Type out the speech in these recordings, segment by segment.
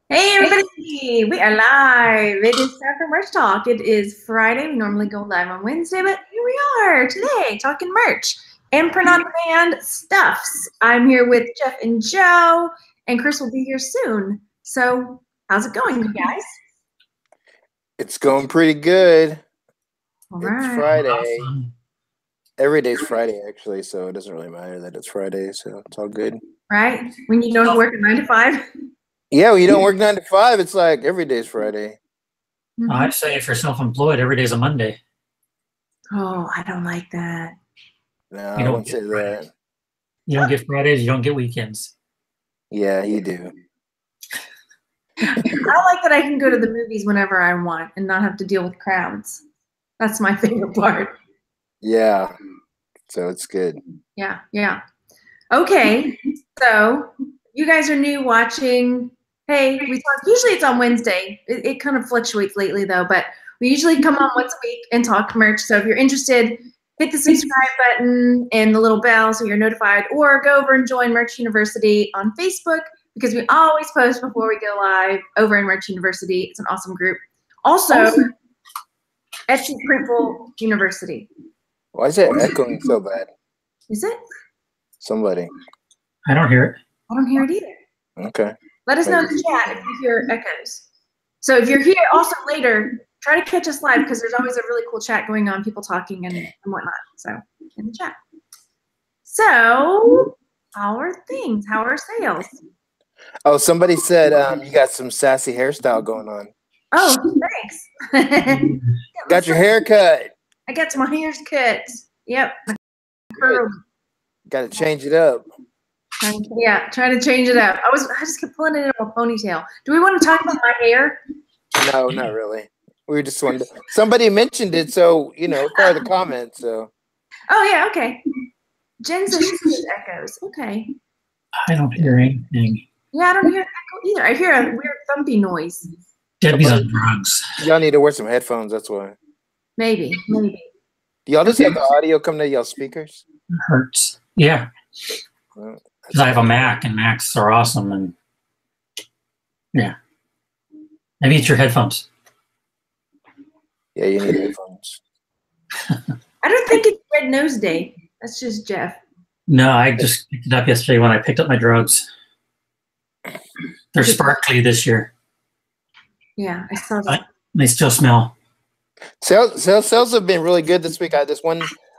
Hey everybody, we are live. It is time for merch talk. It is Friday. We normally go live on Wednesday, but here we are today talking merch and print on demand stuffs. I'm here with Jeff and Joe, and Chris will be here soon. So, how's it going, you guys? It's going pretty good. All It's right. Friday. Awesome. Every day's Friday, actually, so it doesn't really matter that it's Friday, so it's all good. Right? When you don't work at 9 to 5. Yeah, well, you don't work 9 to 5. It's like every day's Friday. I'd say if you're self-employed, every day's a Monday. Oh, I don't like that. No, You I don't wouldn't say get that. You don't get Fridays, you don't get weekends. Yeah, you do. I like that I can go to the movies whenever I want and not have to deal with crowds. That's my favorite part. Yeah, so it's good. Yeah. Okay, so you guys are new watching. Hey, we talk. Usually it's on Wednesday. It kind of fluctuates lately though, but we usually come on once a week and talk merch. So if you're interested, hit the subscribe button and the little bell so you're notified, or go over and join Merch University on Facebook because we always post before we go live over in Merch University. It's an awesome group. Also, Etsy Printful University. Why is it echoing so bad? Is it? Somebody. I don't hear it. I don't hear it either. Okay. Let us know in the chat if you hear echoes. So if you're here also later, try to catch us live because there's always a really cool chat going on, people talking and whatnot. So in the chat. So how are things? How are sales? Oh, somebody said you got some sassy hairstyle going on. Oh, thanks. Got your hair cut. I got my hair's cut. Yep. Curly. Got to change it up. Yeah, trying to change it up. I just kept pulling it in a ponytail. Do we want to talk about my hair? No, not really. We just wanted to, somebody mentioned it, so part of the comments. So. Oh yeah, okay. Jen says she hears echoes. Okay. I don't hear anything. Yeah, I don't hear an echo either. I hear a weird thumpy noise. Debbie's on drugs. Y'all need to wear some headphones. That's why. Maybe. Do y'all just have the audio come to y'all speakers? It hurts. Yeah. Because I have a Mac, and Macs are awesome. And yeah. Maybe it's your headphones. Yeah, you need headphones. I don't think it's Red Nose Day. That's just Jeff. No, I just picked it up yesterday when I picked up my drugs. They're sparkly this year. Yeah, I saw that. They still smell. Sales have been really good this week.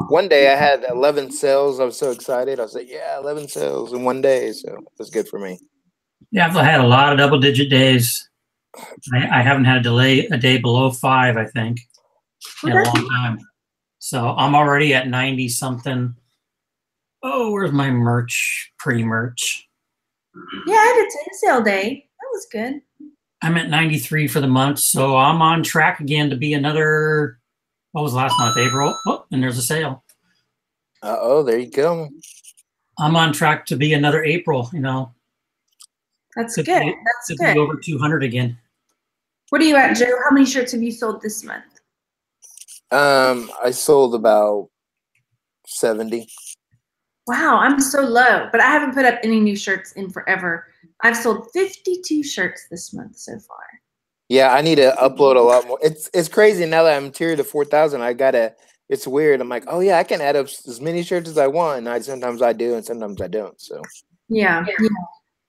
One day I had 11 sales. I was so excited. I was like, yeah, 11 sales in one day. So it was good for me. Yeah, I've had a lot of double-digit days. I haven't had a day below 5, I think, in a long time. So I'm already at 90-something. Oh, where's my merch? Pretty merch. Yeah, I had a 10 sale day. That was good. I'm at 93 for the month, so I'm on track again to be another. What was last month? April. Oh, and there's a sale. Oh, there you go. I'm on track to be another April. That's good. That's good. Be over 200 again. What are you at, Joe? How many shirts have you sold this month? I sold about 70. Wow, I'm so low, but I haven't put up any new shirts in forever. I've sold 52 shirts this month so far. Yeah, I need to upload a lot more. It's crazy now that I'm tiered to 4,000. It's weird. I'm like, oh yeah, I can add up as many shirts as I want. And sometimes I do, and sometimes I don't. So yeah.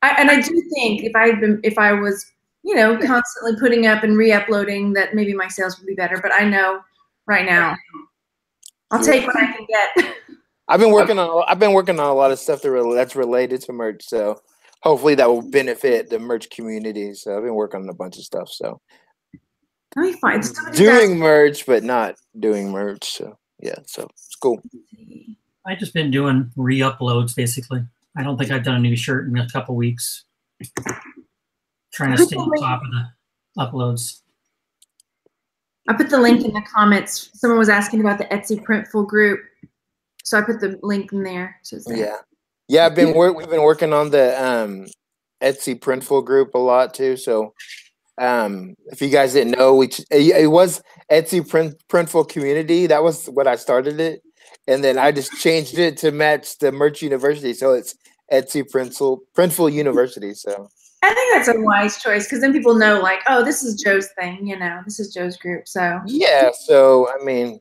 I do think if I was constantly putting up and re-uploading, that maybe my sales would be better. But I know right now, I'll take what I can get. I've been working on a lot of stuff that's related to merch. So hopefully that will benefit the merch community. So I've been working on a bunch of stuff. So I find doing merch, but not doing merch. So yeah, so it's cool. I've just been doing re-uploads basically. I don't think I've done a new shirt in a couple weeks. Trying to stay on top of the uploads. I put the link in the comments. Someone was asking about the Etsy Printful group, so I put the link in there. So it's there. Yeah. We've been working on the Etsy Printful group a lot too. So if you guys didn't know, it was Etsy Printful Community. That was what I started it, and then I just changed it to match the Merch University. So it's Etsy Printful University. So I think that's a wise choice because then people know, like, oh, this is Joe's thing. This is Joe's group. So Yeah. So I mean,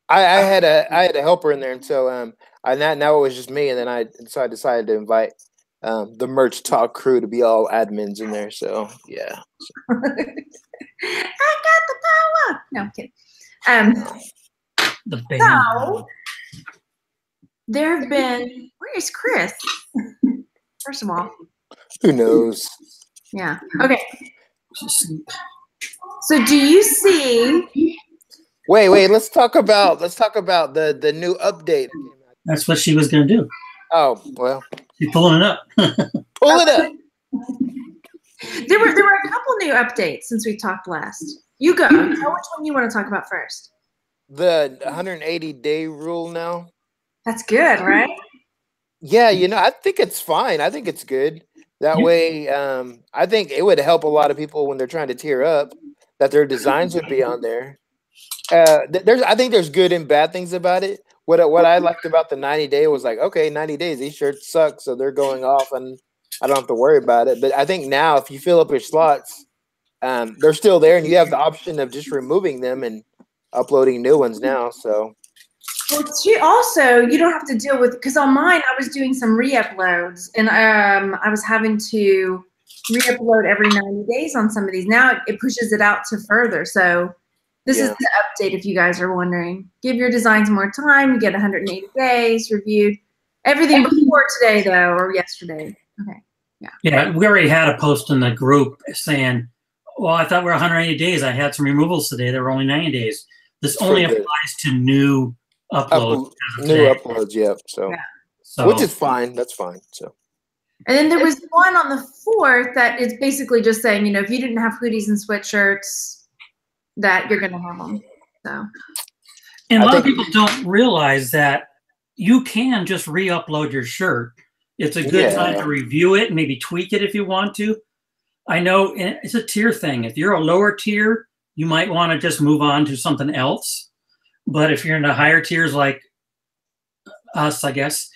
I had a helper in there, and so now it was just me, and then I decided to invite the merch talk crew to be all admins in there. So yeah. I got the power. No, I'm kidding. So there have been. Where is Chris? First of all, who knows? Yeah. Okay. So do you see? Wait. Let's talk about the new update. That's what she was going to do. Oh well, she's pulling it up. Pull it up. There were a couple new updates since we talked last. You go. Tell which one you want to talk about first. The 180-day rule now. That's good, right? Yeah, I think it's fine. I think it's good. That way, I think it would help a lot of people when they're trying to tier up, that their designs would be on there. I think there's good and bad things about it. What I liked about the 90-day was like, okay, 90 days, these shirts suck, so they're going off, and I don't have to worry about it. But I think now, if you fill up your slots, they're still there, and you have the option of just removing them and uploading new ones now. So. Well, also, you don't have to deal with, because on mine, I was doing some re-uploads, and I was having to re-upload every 90 days on some of these. Now it pushes it out to further. So this is the update, if you guys are wondering. Give your designs more time. You get 180 days reviewed. Everything before today, though, or yesterday. Okay. Yeah. Yeah, we already had a post in the group saying, well, I thought we were 180 days. I had some removals today. There were only 90 days. This only applies to new uploads. Uploads, yeah. So, which is fine. That's fine. So. And then there was one on the 4th that is basically just saying, if you didn't have hoodies and sweatshirts, that you're going to have them. So. And a lot of people don't realize that you can just re-upload your shirt. It's a good time to review it and maybe tweak it if you want to. I know it's a tier thing. If you're a lower tier, you might want to just move on to something else. But if you're in the higher tiers like us, I guess,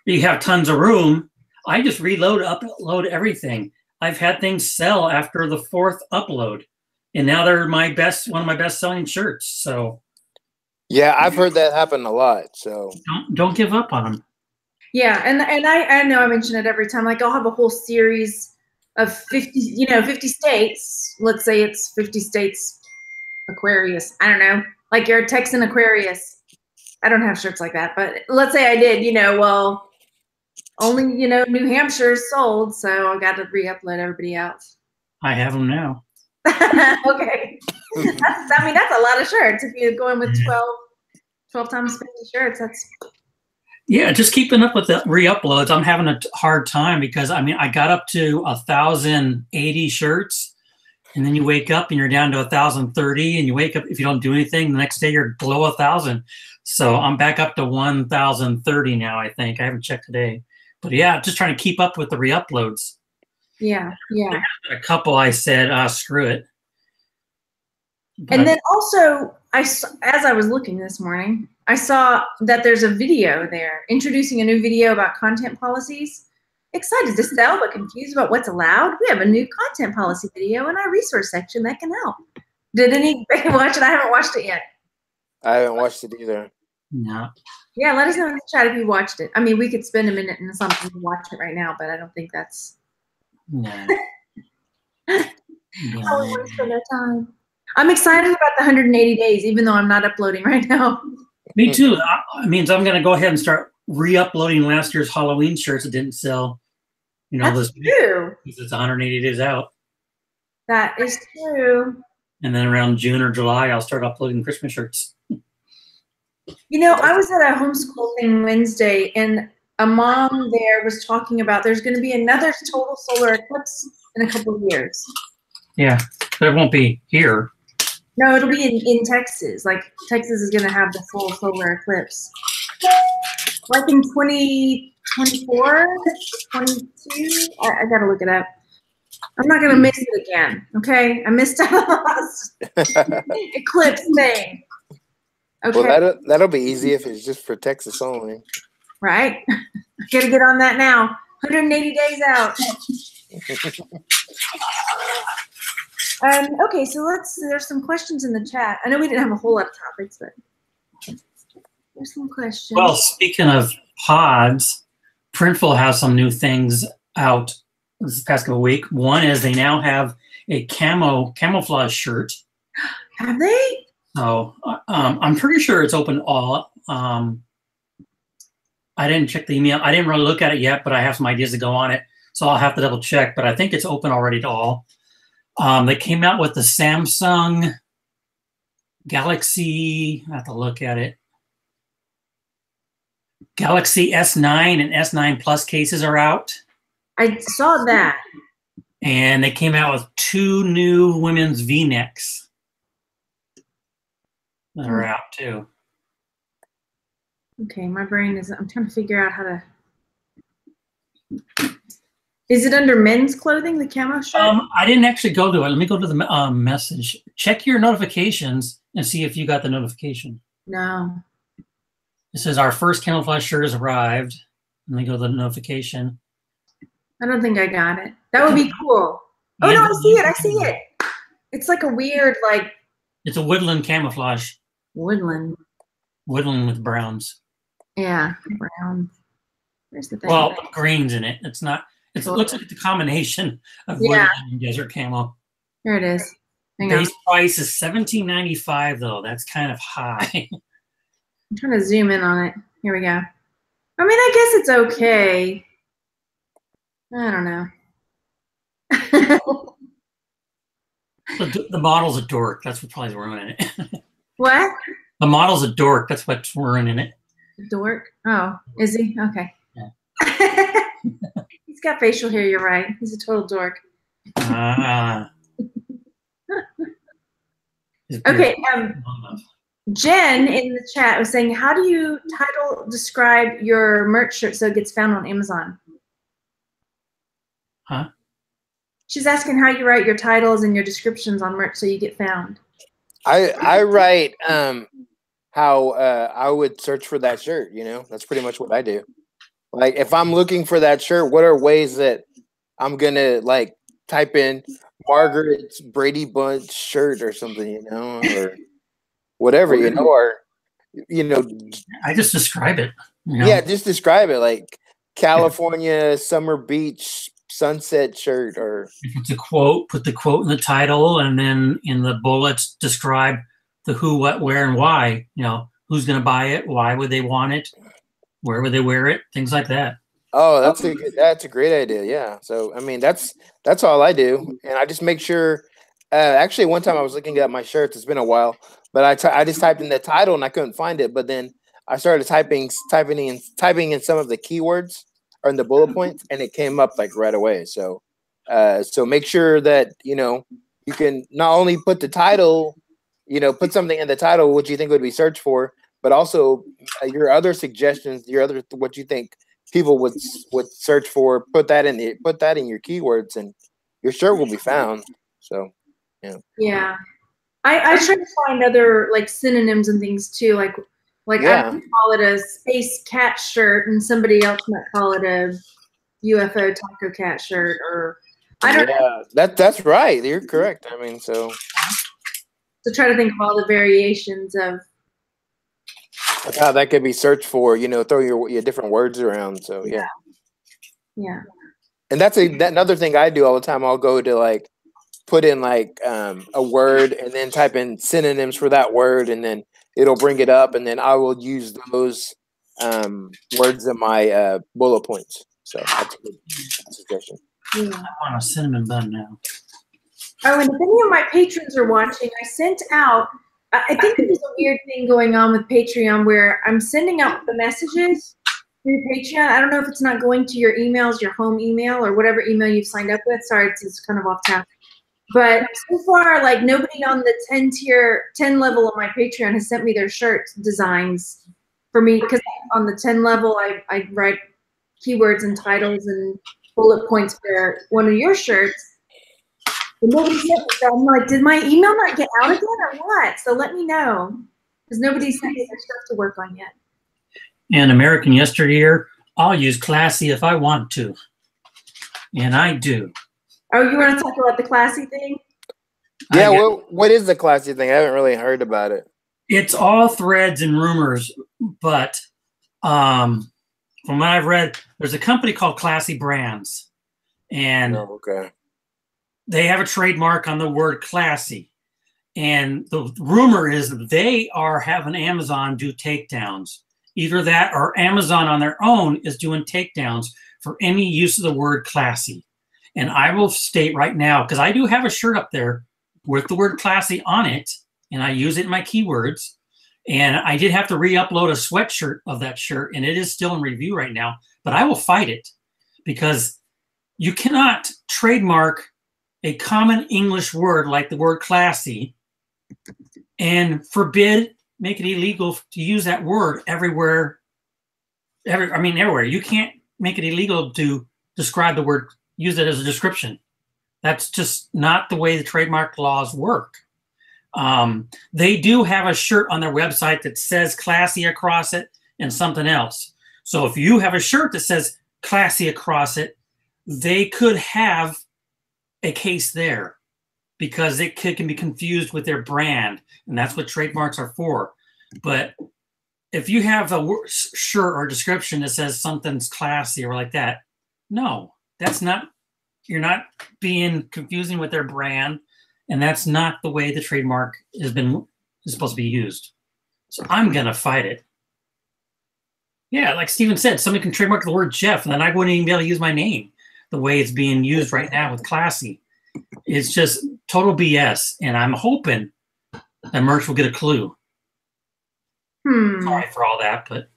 you have tons of room. I just upload everything. I've had things sell after the 4th upload, and now they're one of my best selling shirts. So, yeah, I've heard that happen a lot. So don't give up on them. Yeah, and I know I mention it every time. Like, I'll have a whole series of 50 states. Let's say it's 50 states Aquarius. I don't know. Like, you're a Texan Aquarius. I don't have shirts like that, but let's say I did, well, only, New Hampshire is sold, so I got to re-upload everybody else. I have them now. Okay. That's a lot of shirts. If you're going with 12 times 50 shirts, that's... Yeah, just keeping up with the re-uploads. I'm having a hard time because, I got up to 1,080 shirts. And then you wake up and you're down to 1,030, and you wake up, if you don't do anything, the next day you're below 1,000. So I'm back up to 1,030 now, I think. I haven't checked today. But yeah, just trying to keep up with the re-uploads. Yeah. A couple I said, screw it. But and then also, as I was looking this morning, I saw that there's a video there introducing a new video about content policies. Excited to sell, but confused about what's allowed? We have a new content policy video in our resource section that can help. Did anybody watch it? I haven't watched it yet. I haven't watched it either. No. Yeah, let us know in the chat if you watched it. We could spend a minute and something to watch it right now, but I don't think that's... No. How we want to spend our time. I'm excited about the 180 days, even though I'm not uploading right now. Me too. It means I'm going to go ahead and start re-uploading last year's Halloween shirts that didn't sell. That's true. Because it's 180 days out. That is true. And then around June or July, I'll start uploading Christmas shirts. I was at a homeschool thing Wednesday, and a mom there was talking about there's going to be another total solar eclipse in a couple of years. Yeah, but it won't be here. No, it'll be in Texas. Like, Texas is going to have the full solar eclipse. Like in 2024, 22? I got to look it up. I'm not going to miss it again, okay? I missed out on the last eclipse thing. Okay. Well, that'll be easy if it's just for Texas only. Right? I got to get on that now. 180 days out. Okay, so there's some questions in the chat. I know we didn't have a whole lot of topics, but there's some questions. Well, speaking of pods, Printful has some new things out this past couple week. One is they now have a camouflage shirt. Have they? So I'm pretty sure it's open to all. I didn't check the email. I didn't really look at it yet, but I have some ideas to go on it. So I'll have to double check, but I think it's open already to all. They came out with the Samsung Galaxy, I have to look at it. Galaxy S9 and S9 Plus cases are out. I saw that. And they came out with 2 new women's V-necks that are out too. Okay, my brain is, I'm trying to figure out how to. Is it under men's clothing, the camo shirt? I didn't actually go to it. Let me go to the message. Check your notifications and see if you got the notification. No. It says our first camouflage shirt has arrived. Let me go to the notification. I don't think I got it. That would be cool. Oh, no, I see it. I see it. It's like a weird, like. It's a woodland camouflage. Woodland. Woodland with browns. Yeah, brown. Where's the thing? Well, greens in it. It's not. It looks like the combination of woodland and desert camo. Here it is. Base price is $17.95 though. That's kind of high. I'm trying to zoom in on it. Here we go. I mean, I guess it's okay. I don't know. The model's a dork. That's what probably ruining it. What? The model's a dork. That's what's ruining it. Dork? Oh, is he? Okay. Yeah. He's got facial hair, you're right. He's a total dork. Okay, Jen in the chat was saying, how do you describe your merch shirt so it gets found on Amazon? Huh? She's asking how you write your titles and your descriptions on merch so you get found. I write how I would search for that shirt, you know? That's pretty much what I do. Like, if I'm looking for that shirt, what are ways that I'm going to, like, type in Margaret's Brady Bunch shirt or something, you know? Or whatever, you know? Or, you know. I just describe it. You know? Yeah, just describe it. Like, California Summer Beach sunset shirt or. If it's a quote, put the quote in the title, and then in the bullets, describe the who, what, where, and why. You know, who's going to buy it? Why would they want it? Where would they wear it? Things like that. Oh, that's a great idea. Yeah. So I mean, that's all I do, and I just make sure. Actually, one time I was looking at my shirts. It's been a while, but I just typed in the title and I couldn't find it. But then I started typing in some of the keywords or in the bullet points, and it came up like right away. So, so make sure that you know you can not only put the title, you know, put something in the title what you think would be searched for, but also your other suggestions, what you think people would search for. Put that in your keywords, and your shirt will be found. So, yeah. Yeah, I try to find other like synonyms and things too. Like yeah. I would call it a space cat shirt, and somebody else might call it a UFO taco cat shirt, or I don't know. That's right. You're correct. I mean, so try to think of all the variations of how that could be searched for, you know, throw your different words around. So yeah. And that's another thing I do all the time. I'll go to like put in like a word and then type in synonyms for that word, and then it'll bring it up, and then I will use those words in my bullet points. So that's a good suggestion. Yeah. I want a cinnamon bun now. Oh, and if any of my patrons are watching, I sent out. I think there's a weird thing going on with Patreon where I'm sending out the messages through Patreon. I don't know if it's not going to your emails, your home email, or whatever email you've signed up with. Sorry, it's kind of off topic. But so far, like nobody on the 10 level of my Patreon has sent me their shirt designs for me, because on the 10 level, I write keywords and titles and bullet points for one of your shirts. And nobody sent me that. I'm like, did my email not get out again or what? So let me know, because nobody's sent me their stuff to work on yet. And American Yesteryear, I'll use classy if I want to. And I do. Oh, you want to talk about the classy thing? Yeah, well, what is the classy thing? I haven't really heard about it. It's all threads and rumors, but from what I've read, there's a company called Classy Brands, and okay, they have a trademark on the word classy. And the rumor is that they are having Amazon do takedowns. Either that or Amazon on their own is doing takedowns for any use of the word classy. And I will state right now, because I do have a shirt up there with the word classy on it, and I use it in my keywords. And I did have to re-upload a sweatshirt of that shirt, and it is still in review right now, but I will fight it because you cannot trademark a common English word like the word classy and make it illegal to use that word everywhere. Everywhere. You can't make it illegal to describe the word, use it as a description. That's just not the way the trademark laws work. They do have a shirt on their website that says classy across it and something else. So if you have a shirt that says classy across it, they could have a case there because it can be confused with their brand, and that's what trademarks are for. But if you have a shirt or description that says something's classy or like that, no, that's not, you're not being confusing with their brand, and that's not the way the trademark is supposed to be used. So I'm gonna fight it. Yeah, like Steven said, somebody can trademark the word Jeff, and then I wouldn't even be able to use my name the way it's being used right now with classy. It's just total BS, and I'm hoping that merch will get a clue. Sorry for all that, but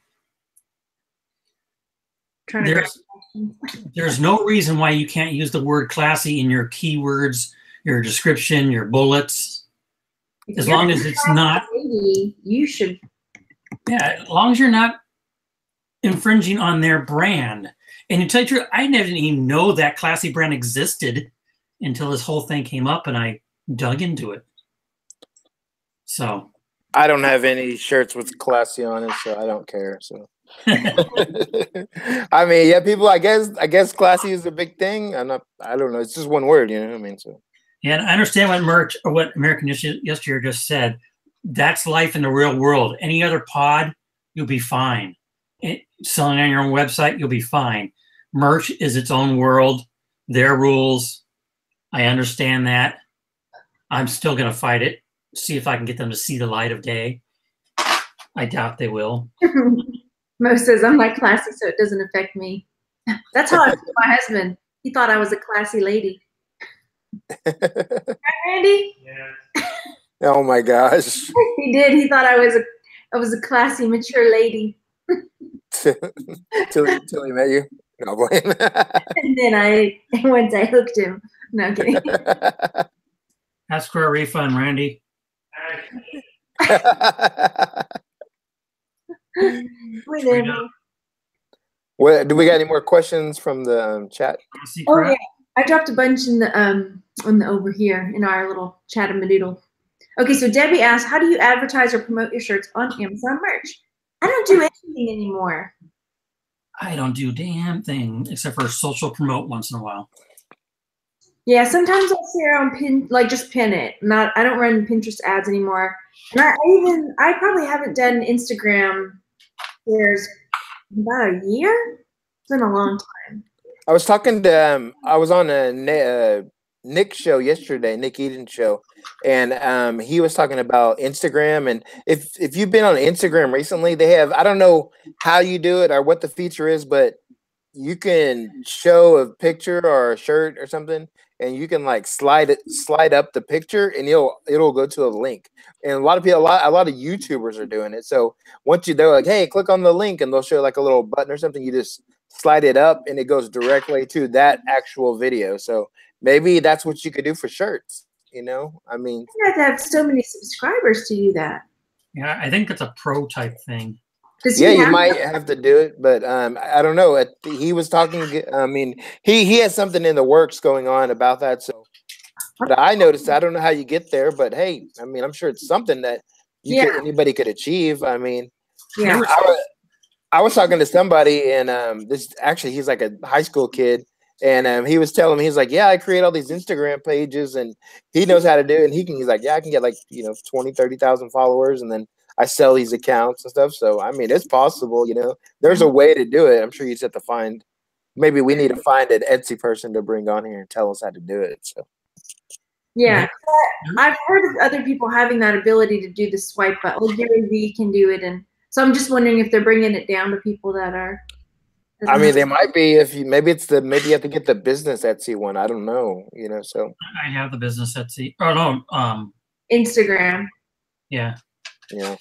there's no reason why you can't use the word classy in your keywords, your description, your bullets. As long as it's not, you should. Yeah, as long as you're not infringing on their brand. And to tell you the truth, I didn't even know that classy brand existed until this whole thing came up and I dug into it. So I don't have any shirts with classy on it, so I don't care. So I mean, yeah, people, I guess classy is a big thing. I don't know. It's just one word, you know what I mean? So yeah, and I understand what American Yesteryear just said. That's life in the real world. Any other pod, you'll be fine. Selling on your own website, you'll be fine. Merch is its own world, their rules. I understand that. I'm still going to fight it, see if I can get them to see the light of day. I doubt they will. Mo says, I'm not classy, so it doesn't affect me. That's how I told my husband. He thought I was a classy lady. Right, Randy? Yeah. Oh my gosh. He did. He thought I was a classy, mature lady. Till he met you. No, blame. And then once I hooked him. No, I'm kidding. Ask for a refund, Randy. What, do we got any more questions from the chat? Oh yeah, I dropped a bunch in the over here in our little chat-a-madoodle. Okay, so Debbie asked, how do you advertise or promote your shirts on Amazon merch? I don't do anything anymore. I don't do a damn thing except for social promote once in a while. Yeah, sometimes I'll sit around just pin it. I don't run Pinterest ads anymore. And I probably haven't done Instagram shares about a year. It's been a long time. I was talking to I was on a Nick show yesterday, Nick Eden's show, and he was talking about Instagram. And if you've been on Instagram recently, they have, I don't know how you do it or what the feature is, but you can show a picture or a shirt or something, and you can like slide up the picture, and it'll go to a link. And a lot of people, a lot of YouTubers are doing it. So once they're like, hey, click on the link, and they'll show like a little button or something. You just slide it up, and it goes directly to that actual video. So maybe that's what you could do for shirts. You know, I mean, you have to have so many subscribers to do that. Yeah, I think that's a pro type thing. Yeah, you might have to do it, but I don't know. He was talking. I mean, he has something in the works going on about that. So, but I noticed. I don't know how you get there, but hey, I mean, I'm sure it's something that anybody could achieve. I mean, I was talking to somebody, and he's like a high school kid, And he was telling me, he's like, yeah, I create all these Instagram pages, and he knows how to do it. And he's like, yeah, I can get like 20, 30,000 followers, and then I sell these accounts and stuff. So I mean, it's possible. There's a way to do it. I'm sure you just have to find. Maybe we need to find an Etsy person to bring on here and tell us how to do it. So. Yeah, I've heard of other people having that ability to do the swipe, but Gary Vee can do it, and so I'm just wondering if they're bringing it down to people that are. I mean, they might be. Maybe you have to get the business Etsy one. I don't know. So I have the business Etsy. Oh no, Instagram. Yeah. Yeah.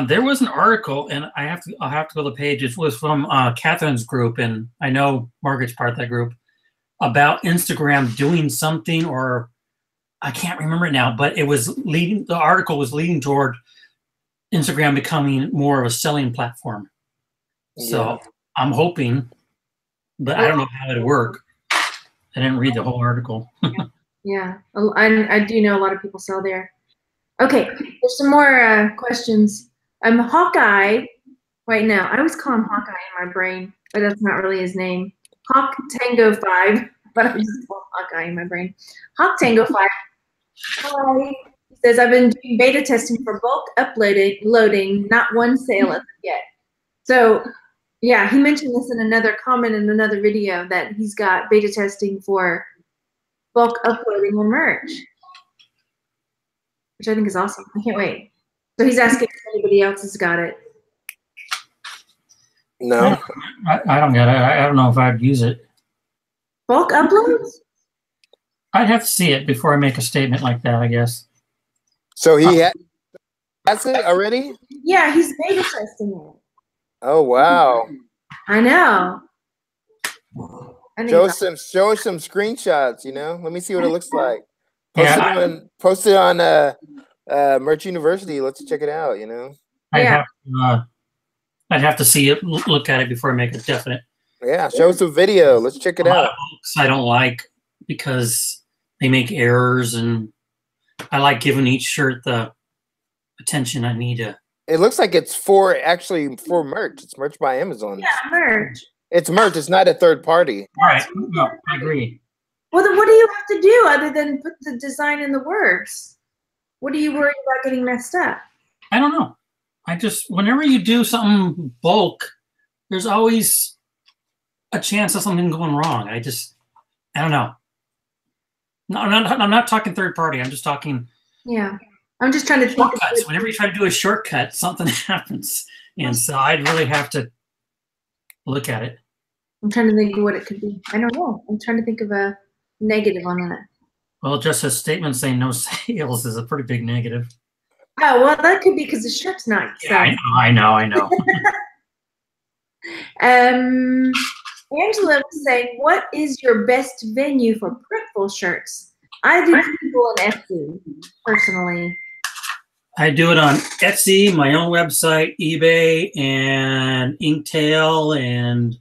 There was an article, and I'll have to go to the page. It was from Catherine's group, and I know Margaret's part of that group, about Instagram doing something, or I can't remember it now, but the article was leading toward Instagram becoming more of a selling platform. So I'm hoping, but I don't know how it'll work. I didn't read the whole article. Yeah, I do know a lot of people sell there. Okay, there's some more questions. I'm Hawkeye right now. I always call him Hawkeye in my brain, but that's not really his name. Hawk Tango 5, but I just call him Hawkeye in my brain. Hawk Tango 5. Hi. He says, I've been doing beta testing for bulk loading, not one sale as of yet. So, yeah, he mentioned this in another comment in another video that he's got beta testing for bulk uploading on merch, which I think is awesome. I can't wait. So he's asking if anybody else has got it. No. I don't get it. I don't know if I'd use it. Bulk uploads? I'd have to see it before I make a statement like that, I guess. So he has it already? Yeah, he's beta testing it. Oh, wow. I know. Show us some screenshots, Let me see what it looks like. Post it on Merch University. Let's check it out, I'd have to see it, look at it before I make a definite. Yeah, show us a video. Let's check it out. I don't like because they make errors, and I like giving each shirt the attention I need to. It looks like it's for merch. It's merch by Amazon. Yeah, merch. It's merch. It's not a third party. All right. No, I agree. Well, then what do you have to do other than put the design in the words? What are you worried about getting messed up? I don't know. Whenever you do something bulk, there's always a chance of something going wrong. I don't know. No, I'm not talking third party. I'm just talking. Yeah. I'm just trying to think. Shortcuts. Whenever you try to do a shortcut, something happens. And so I'd really have to look at it. I'm trying to think of what it could be. I don't know. I'm trying to think of a negative on that. Well, just a statement saying no sales is a pretty big negative. Oh, well, that could be because the shirt's not selling. Yeah, I know. Angela was saying, what is your best venue for Printful shirts? I do people on Etsy, personally. I do it on Etsy, my own website, eBay, and Inktail, and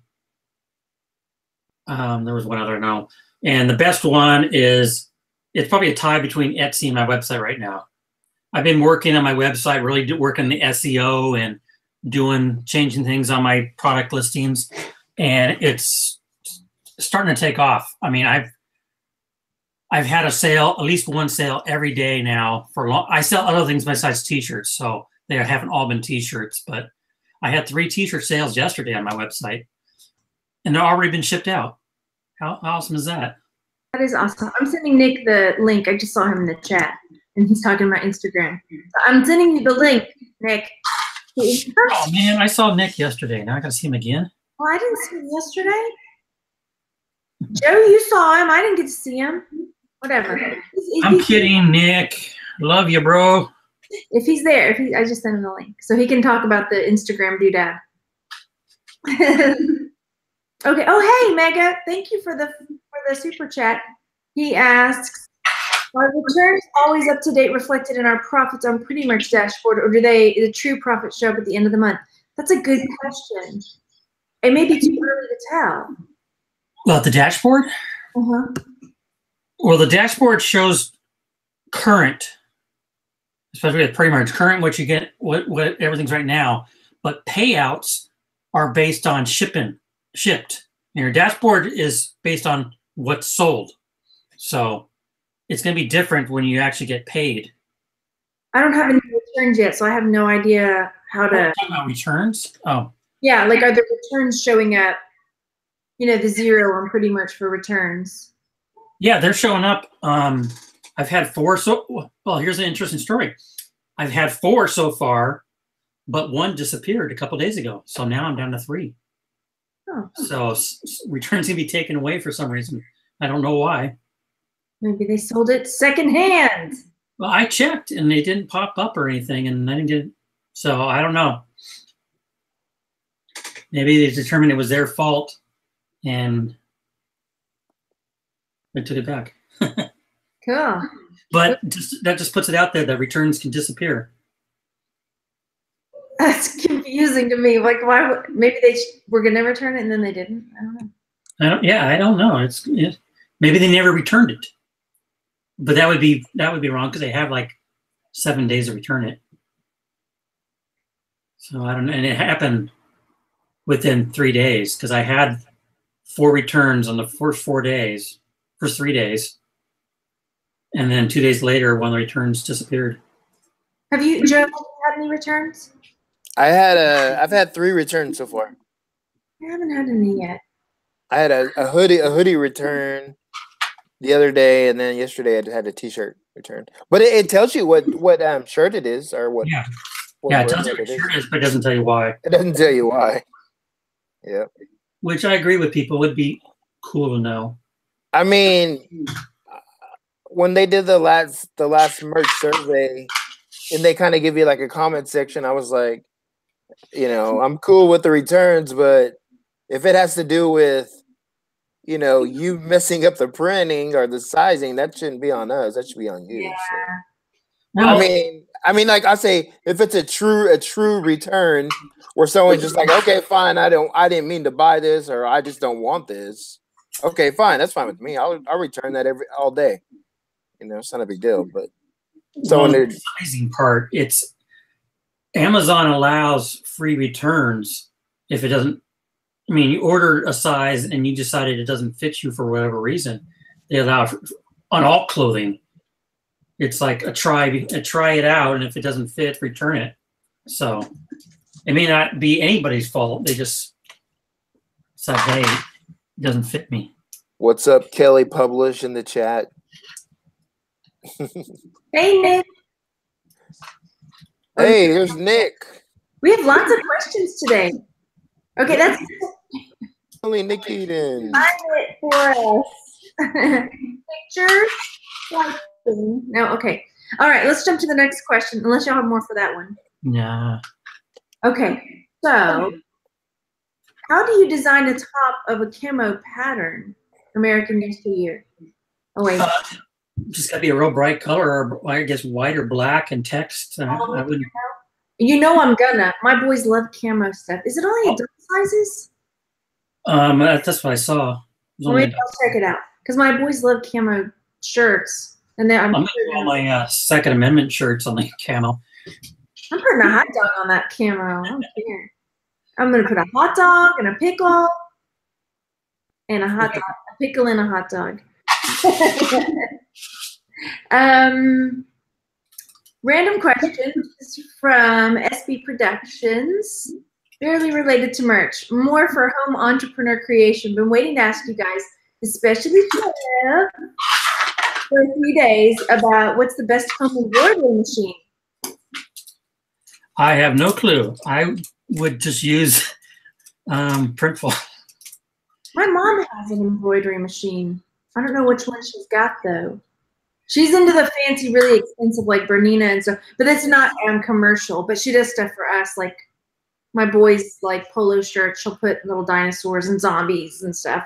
there was one other now. And the best one is, it's probably a tie between Etsy and my website right now. I've been working on my website, really working the SEO and changing things on my product listings, and it's starting to take off. I mean, I've had a sale, at least one sale every day now for long. I sell other things besides t-shirts, so they haven't all been t-shirts, but I had 3 t-shirt sales yesterday on my website, and they're already been shipped out. How awesome is that? That is awesome. I'm sending Nick the link. I just saw him in the chat, and he's talking about Instagram. So I'm sending you the link, Nick. Oh, man, I saw Nick yesterday. Now I got to see him again. Well, I didn't see him yesterday. Joe, you saw him. I didn't get to see him. Whatever. I'm kidding, Nick. Love you, bro. If he's there, I just sent him the link so he can talk about the Instagram doodad. Okay. Oh, hey, Mega. Thank you for the super chat. He asks, are returns always up to date, reflected in our profits on Pretty Merch dashboard, or do the true profits show up at the end of the month? That's a good question. It may be too early to tell. Well, the dashboard? Uh-huh. Well, the dashboard shows current, especially with Pretty Merch, current what you get, what everything's right now. But payouts are based on shipped. And your dashboard is based on what's sold. So it's going to be different when you actually get paid. I don't have any returns yet, so I have no idea how to. Talking about returns? Oh. Yeah, like are the returns showing up? You know, the 0 on pretty much for returns. Yeah, they're showing up. I've had 4. Well, here's an interesting story. I've had 4 so far, but 1 disappeared a couple days ago. So now I'm down to 3. Oh. So returns can be taken away for some reason. I don't know why. Maybe they sold it secondhand. Well, I checked and they didn't pop up or anything, and I didn't get. So I don't know. Maybe they determined it was their fault, and they took it back. Cool. But that just puts it out there that returns can disappear. That's confusing to me. Like, why? Maybe they were gonna return it and then they didn't. I don't know. I don't know. Maybe they never returned it. But that would be wrong because they have like 7 days to return it. So I don't know. And it happened within 3 days because I had 4 returns on the first 3 days. And then 2 days later, one of the returns disappeared. Have you, Joe, had any returns? I've had 3 returns so far. I haven't had any yet. I had a hoodie return the other day, and then yesterday I had a t-shirt return. But it tells you what shirt it is or what. Yeah. It tells you what shirt it is, but it doesn't tell you why. It doesn't tell you why. Yeah. Which I agree with people would be cool to know. I mean, when they did the last merch survey, and they kind of give you like a comment section, I was like, you know, I'm cool with the returns, but if it has to do with, you know, you messing up the printing or the sizing, that shouldn't be on us. That should be on you. Yeah. So. Well, I mean, like I say, if it's a true return where someone's just like, okay, fine, I didn't mean to buy this, or I just don't want this. Okay, fine, that's fine with me. I'll return that all day. You know, it's not a big deal. But the sizing part, it's Amazon allows free returns if it doesn't. I mean, you order a size and you decided it doesn't fit you for whatever reason. They allow on all clothing. It's like a try it out, and if it doesn't fit, return it. So it may not be anybody's fault. They just said, hey, it doesn't fit me. What's up, Kelly Publish in the chat? Hey, Nick. Hey, here's Nick. We have lots of questions today. Okay, that's Only Nick Eden. find it for us. Picture. No, okay. All right, let's jump to the next question, unless y'all have more for that one. Yeah. Okay, so how do you design the top of a camo pattern? American yesteryear. Oh, wait. Just gotta be a real bright color, or I guess white or black and text. I wouldn't. You know I'm gonna. My boys love camo stuff. Is it only adult sizes? That's what I saw. Maybe I'll check it out because my boys love camo shirts, and then I'm making all my Second Amendment shirts on the camo. I'm putting a hot dog on that camo. I don't care. I'm gonna put a hot dog and a pickle and a hot dog, a pickle and a hot dog. Random question from SB Productions, barely related to merch, more for home entrepreneur creation. Been waiting to ask you guys, especially Jeff, for 3 days about what's the best home embroidery machine. I have no clue. I would just use Printful. My mom has an embroidery machine. I don't know which one she's got though. She's into the fancy, really expensive like Bernina and stuff, but it's not commercial. But she does stuff for us, like my boys like polo shirts. She'll put little dinosaurs and zombies and stuff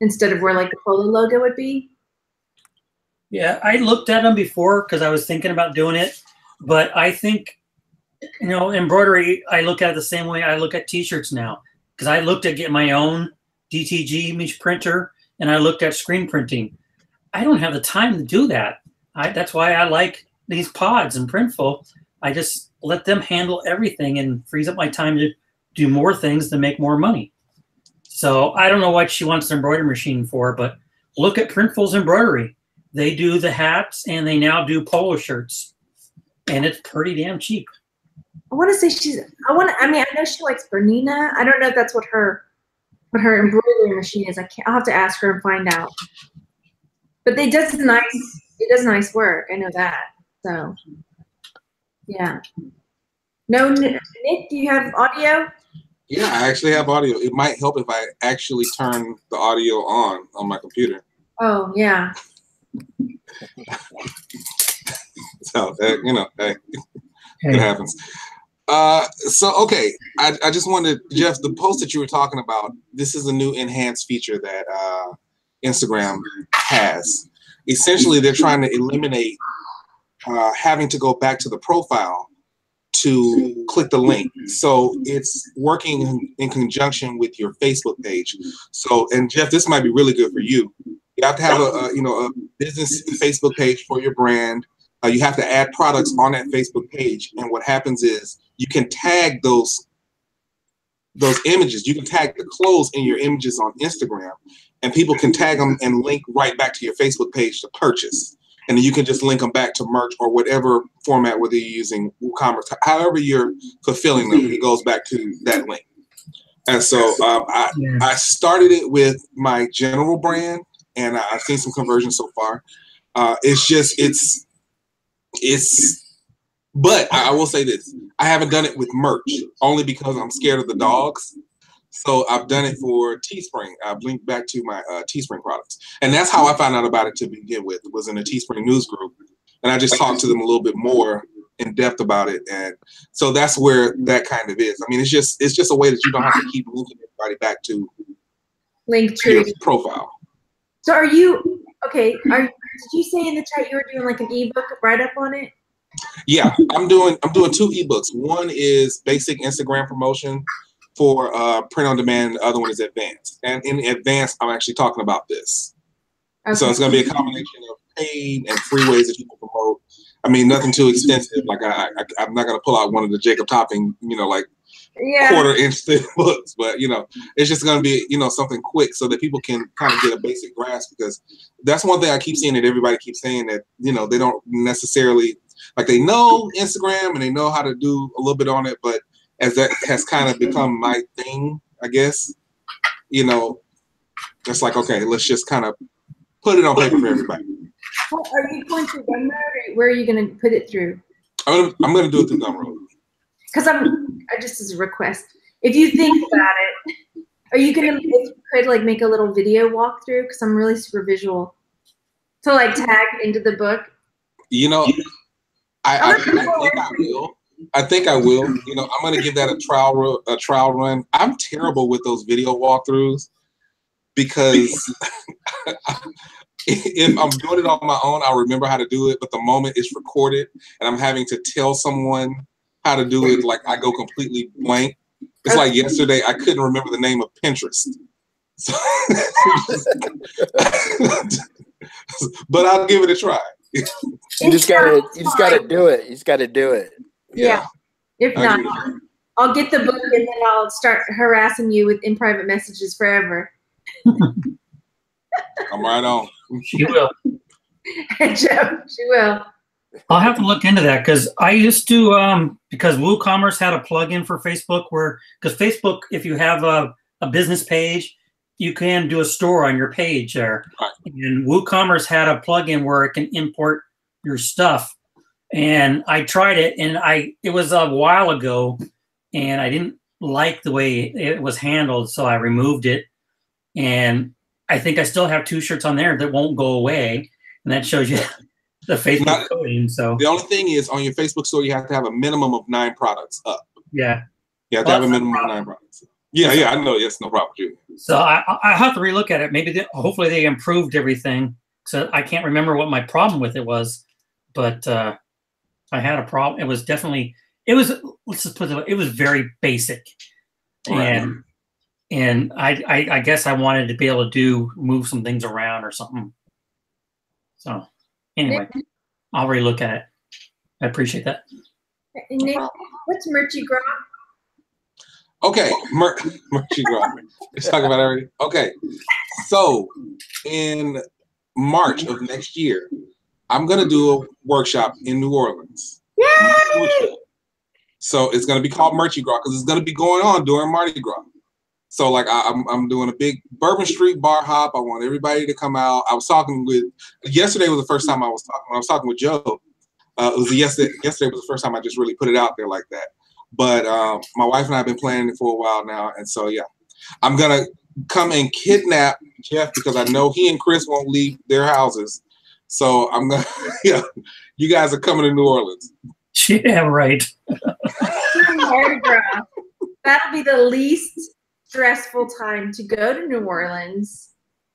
instead of where like the polo logo would be. Yeah, I looked at them before because I was thinking about doing it, but I think, you know, embroidery, I look at it the same way I look at t-shirts now, because I looked at getting my own DTG image printer and I looked at screen printing. I don't have the time to do that. That's why I like these pods and Printful. I just let them handle everything and frees up my time to do more things to make more money. So I don't know what she wants the embroidery machine for, but look at Printful's embroidery. They do the hats and they now do polo shirts, and it's pretty damn cheap. I want to say I know she likes Bernina. I don't know if that's what her embroidery machine is. I'll have to ask her and find out. But it does nice work. I know that. So, yeah. No, Nick, do you have audio? Yeah, I actually have audio. It might help if I actually turn the audio on my computer. Oh, yeah. So, hey, it happens. So, okay, I just wanted, Jeff, the post that you were talking about, this is a new enhanced feature that Instagram has. Essentially, they're trying to eliminate having to go back to the profile to click the link. So it's working in conjunction with your Facebook page. So, and Jeff, this might be really good for you. You have to have a business Facebook page for your brand. You have to add products on that Facebook page. And what happens is you can tag those images. You can tag the clothes in your images on Instagram, and people can tag them and link right back to your Facebook page to purchase. And then you can just link them back to merch or whatever format, whether you're using WooCommerce, however you're fulfilling them, it goes back to that link. And so I started it with my general brand, and I've seen some conversions so far. But I will say this, I haven't done it with merch, only because I'm scared of the dogs. So I've done it for Teespring. I've linked back to my Teespring products. And that's how I found out about it to begin with. It was in a Teespring news group. And I just talked to them a little bit more in depth about it. And so that's where that kind of is. I mean, it's just a way that you don't have to keep linking everybody back to your profile. So are you, okay, did you say in the chat you were doing like an ebook write-up on it? Yeah, I'm doing 2 ebooks. One is basic Instagram promotion for print on demand. The other one is advanced. And in advanced, I'm actually talking about this. Okay. So it's going to be a combination of paid and free ways that you can promote. I mean, nothing too extensive. Like I'm not going to pull out one of the Jacob Topping, quarter-inch thick books, but it's just going to be something quick so that people can kind of get a basic grasp, because that's one thing I keep seeing that everybody keeps saying, that they don't necessarily, like, they know Instagram and they know how to do a little bit on it, but as that has kind of become my thing, I guess, it's like, okay, let's just kind of put it on paper for everybody. Well, are you going through Gumroad, or where are you going to put it through? I'm going to do it through Gumroad. Because just as a request, if you think about it, are you going to, if you could, like, make a little video walkthrough? Because I'm really super visual. To, like, tag into the book. I think I will. I think I will. I'm going to give that a trial run. I'm terrible with those video walkthroughs, because if I'm doing it on my own, I'll remember how to do it. But the moment it's recorded and I'm having to tell someone how to do it, like, I go completely blank. It's like yesterday, I couldn't remember the name of Pinterest. So, but I'll give it a try. You just gotta do it. You just gotta do it. Yeah. If not, I'll get the book and then I'll start harassing you in private messages forever. I'm right on. She will. Joe, she will. I'll have to look into that, because I used to, because WooCommerce had a plugin for Facebook because Facebook, if you have a business page, you can do a store on your page there. Right. And WooCommerce had a plugin where it can import your stuff. And I tried it, and it was a while ago, and I didn't like the way it was handled, so I removed it. And I think I still have 2 shirts on there that won't go away, and that shows you the Facebook coding. So the only thing is, on your Facebook store, you have to have a minimum of 9 products up. Yeah, you have to have a minimum of 9 products. Yeah, I know. Yes, no problem with you. So I have to relook at it. Maybe hopefully they improved everything. So I can't remember what my problem with it was, but I had a problem. It was definitely, let's just put it away, it was very basic. Right. And I guess I wanted to be able to move some things around or something. So anyway, I'll relook at it. I appreciate that. Nick, what's Merchy Grok? Okay, Merchie Gras. Let's talk about everything. Okay, so in March of next year, I'm gonna do a workshop in New Orleans. Yay! So it's gonna be called Merchie Gras because it's gonna be going on during Mardi Gras. So like I'm doing a big Bourbon Street bar hop. I want everybody to come out. I was talking with yesterday was the first time I was talking. When I was talking with Joe. It was yesterday. Yesterday was the first time I just really put it out there like that. But my wife and I have been planning it for a while now, and so yeah, I'm gonna come and kidnap Jeff because I know he and Chris won't leave their houses. So I'm gonna, yeah, you guys are coming to New Orleans. Yeah, right. Mardi Gras. That'll be the least stressful time to go to New Orleans.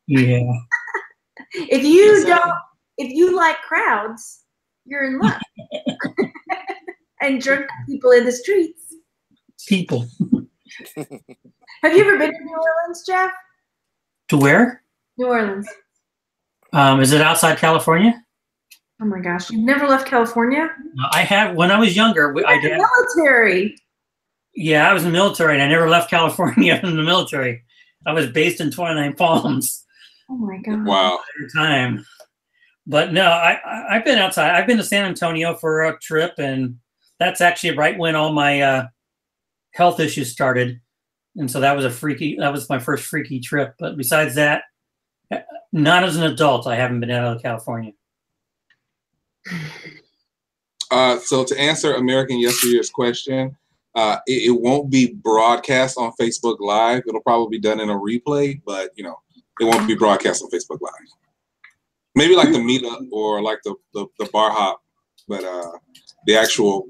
Yeah. If you like crowds, you're in luck. And drunk people in the streets. People. Have you ever been to New Orleans, Jeff? To where? New Orleans. Is it outside California? Oh my gosh, you've never left California? No, I have. When I was younger, I did. Military. Yeah, I was in the military, and I never left California in the military. I was based in 29 Palms. Oh my god! Wow. Time. But no, I've been outside. I've been to San Antonio for a trip, and that's actually right when all my health issues started. And so that was my first freaky trip. But besides that, not as an adult, I haven't been out of California. So to answer American Yesteryear's question, it won't be broadcast on Facebook Live. It'll probably be done in a replay, but it won't be broadcast on Facebook Live. Maybe like the meetup or like the bar hop, but the actual,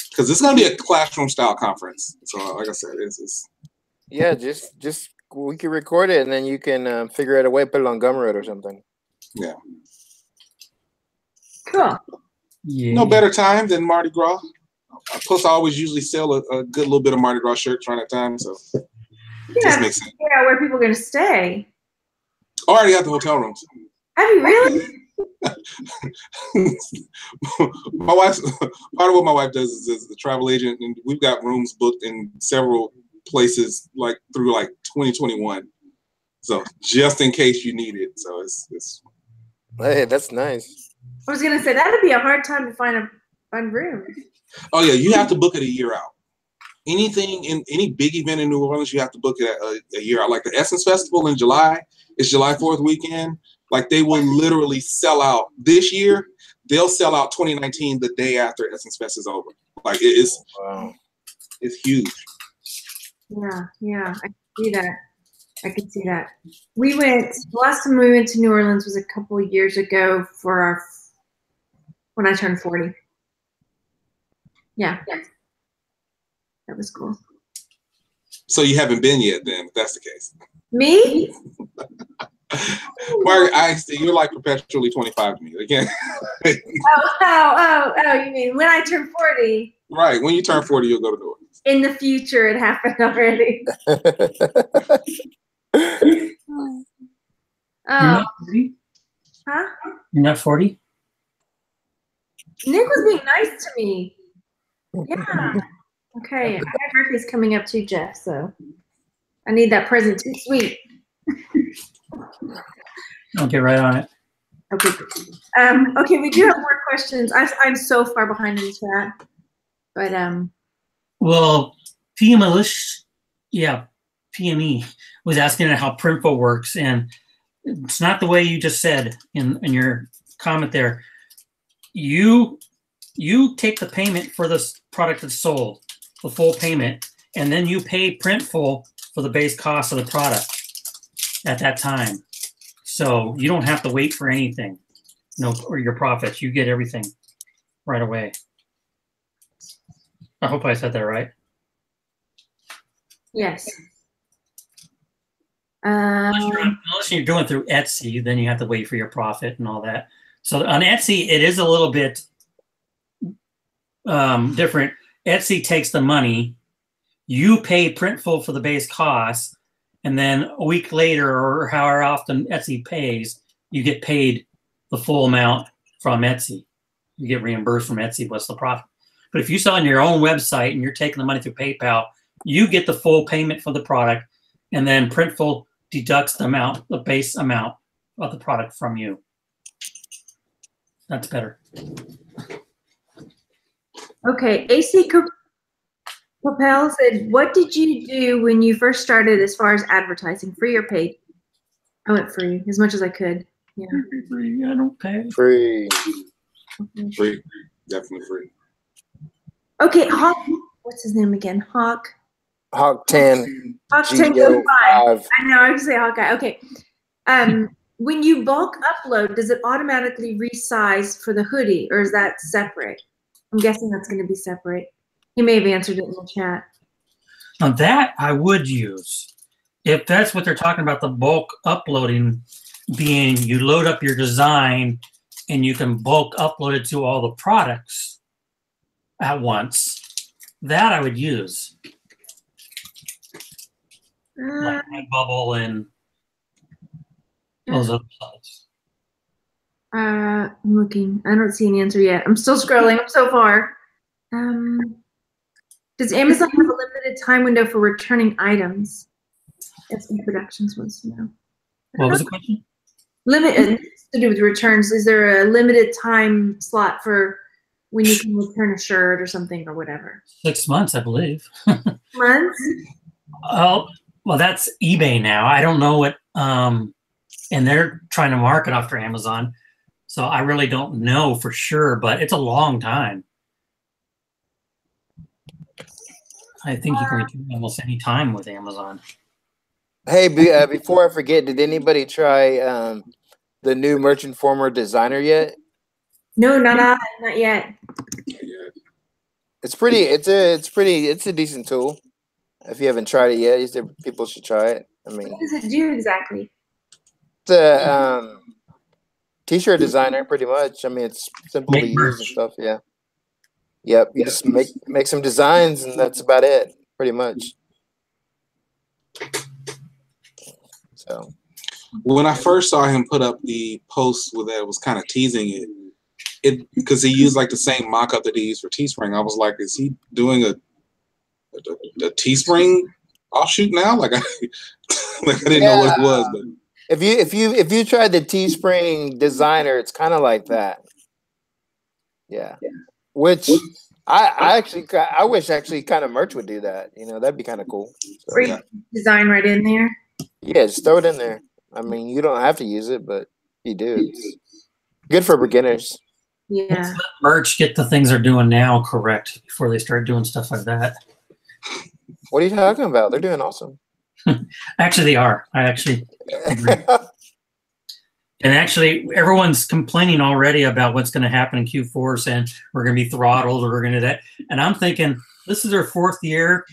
because it's gonna be a classroom style conference. So like I said, it's yeah, just we can record it and then you can figure out a way to put it on Gumroad or something. Yeah. Cool. Yeah. No better time than Mardi Gras. Plus, I always usually sell a good little bit of Mardi Gras shirts around that time, so it just makes sense. Yeah, where people are going to stay. I already have the hotel rooms. Have you really? My wife's part of what my wife does is the travel agent, and we've got rooms booked in several places like through like 2021. So just in case you need it, so it's. Hey, that's nice. I was going to say that'd be a hard time to find a fun room. Oh yeah, you have to book it a year out. Anything in any big event in New Orleans, you have to book it a year out. Like the Essence Festival in July, it's July 4th weekend. Like they will literally sell out this year. They'll sell out 2019 the day after Essence Fest is over. Like it's huge. Yeah, I can see that. The last time we went to New Orleans was a couple of years ago for when I turned 40. Yeah. That was cool. So you haven't been yet then, if that's the case. Me? Margaret, you're like perpetually 25 to me. Again. Oh, you mean when I turn 40? Right. When you turn 40, you'll go to New Orleans. In the future, it happened already. You're not 40? Huh? You're not 40? Nick was being nice to me. Yeah. Okay. My birthday's coming up too, Jeff, so I need that present too sweet. I'll get right on it. Okay. Okay, we do have more questions. I'm so far behind in the chat. But well, PME was asking how Printful works, and it's not the way you just said in your comment there. You take the payment for this product that's sold, the full payment, and then you pay Printful for the base cost of the product at that time. So you don't have to wait for anything, or your profits. You get everything right away. I hope I said that right. yes. Unless you're doing through Etsy, then you have to wait for your profit and all that. So on Etsy, it is a little bit different. Etsy takes the money, you pay Printful for the base cost, and then a week later, or however often Etsy pays, you get paid the full amount from Etsy. You get reimbursed from Etsy. What's the profit? But if you sell on your own website and you're taking the money through PayPal, you get the full payment for the product, and then Printful deducts the base amount of the product from you. That's better. Okay, AC Propel said, what did you do when you first started as far as advertising, free or paid? I went free as much as I could. Yeah. Free, I don't pay. Free. Free. Definitely free. Okay, Hawk, what's his name again? Hawk 10. Hawk 10 GO5. I know, I just say Hawkeye. Okay. When you bulk upload, does it automatically resize for the hoodie, or is that separate? I'm guessing that's going to be separate. You may have answered it in the chat. Now that I would use. If that's what they're talking about, the bulk uploading being you load up your design and you can bulk upload it to all the products at once, that I would use. Like Bubble and those other sites. I'm looking. I don't see an answer yet. I'm still scrolling. I'm so far. Does Amazon have a limited time window for returning items? SP Productions wants to know. What was the question? Limited to do with returns. Is there a limited time slot for when you can return a shirt or something or whatever? 6 months, I believe. Months? Oh, well, that's eBay now. I don't know what, and they're trying to market after Amazon. So I really don't know for sure, but it's a long time. I think you can return almost any time with Amazon. Hey, before I forget, did anybody try the new Merchant Former Designer yet? No, not yet. It's pretty. It's a decent tool. If you haven't tried it yet, people should try it. I mean, What does it do exactly? It's a t-shirt designer, pretty much. I mean, it's simple to use and stuff. Yeah. Yep. You just make some designs, and that's about it, pretty much. So, when I first saw him put up the post with that, was kind of teasing it because he used like the same mock-up that he used for Teespring. I was like, is he doing a Teespring offshoot now? Like I didn't know what it was. But if you tried the Teespring designer, it's kind of like that. Yeah. Which I wish kind of merch would do that. You know, that'd be kind of cool. So, Free design right in there. Yeah, just throw it in there. I mean, you don't have to use it, but you do. It's good for beginners. Yeah. Let's let merch get the things they're doing now correct before they start doing stuff like that. What are you talking about? They're doing awesome. Actually, they are. I actually agree. And actually, everyone's complaining already about what's going to happen in Q4, saying we're going to be throttled or we're going to do that. And I'm thinking, this is their 4th year.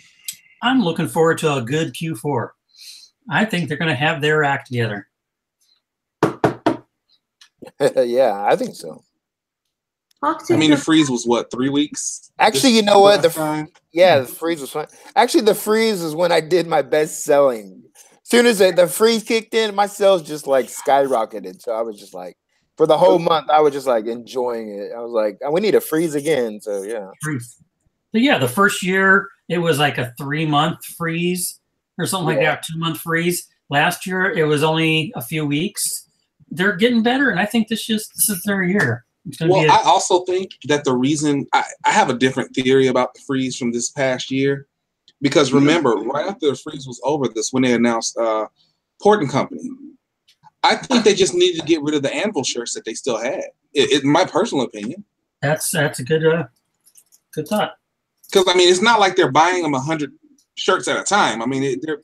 I'm looking forward to a good Q4. I think they're going to have their act together. Yeah, I think so. I mean, the freeze was what, 3 weeks? Actually, you know what? The freeze was fun. Actually, the freeze is when I did my best selling. As soon as the freeze kicked in, my sales just like skyrocketed. So I was just like, for the whole month, I was just like enjoying it. I was like, we need a freeze again. So yeah. But yeah, the first year it was like a 3-month freeze or something like that, 2-month freeze. Last year it was only a few weeks. They're getting better, and I think this is their year. Well, I also think that the reason I have a different theory about the freeze from this past year, because remember, right after the freeze was over, this when they announced Port & Company, I think they just needed to get rid of the Anvil shirts that they still had. In my personal opinion, that's a good thought. Because I mean, it's not like they're buying them 100 shirts at a time. I mean, they're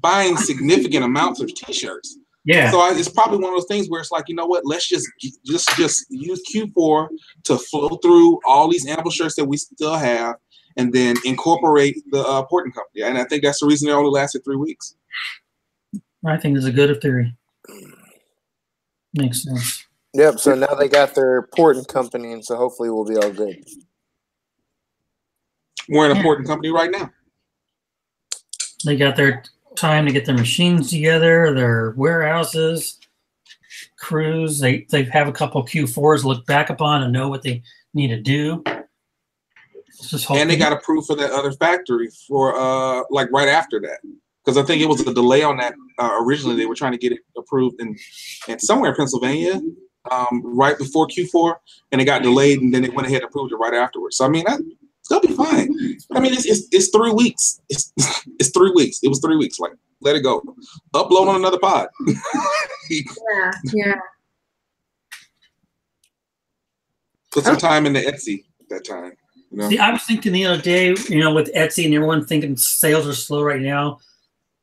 buying significant amounts of T-shirts. Yeah. So it's probably one of those things where it's like, you know what? Let's just use Q4 to flow through all these Anvil shirts that we still have, and then incorporate the Port & Company. And I think that's the reason they only lasted 3 weeks. I think it's a good theory. Makes sense. Yep. So now they got their Port & Company, and so hopefully we'll be all good. We're in a Port & Company right now. They got their time to get their machines together, their warehouses, crews. They have a couple Q4s to look back upon and know what they need to do. And they got approved for that other factory for like right after that. Because I think it was a delay on that. Originally, they were trying to get it approved in somewhere in Pennsylvania right before Q4, and it got delayed, and then they went ahead and approved it right afterwards. So I mean, it's gonna be fine. I mean, it's 3 weeks. It's 3 weeks. It was 3 weeks. Like, let it go. Upload on another pod. Yeah. Put some time into Etsy that time. You know? See, I was thinking the other day, you know, with Etsy and everyone thinking sales are slow right now.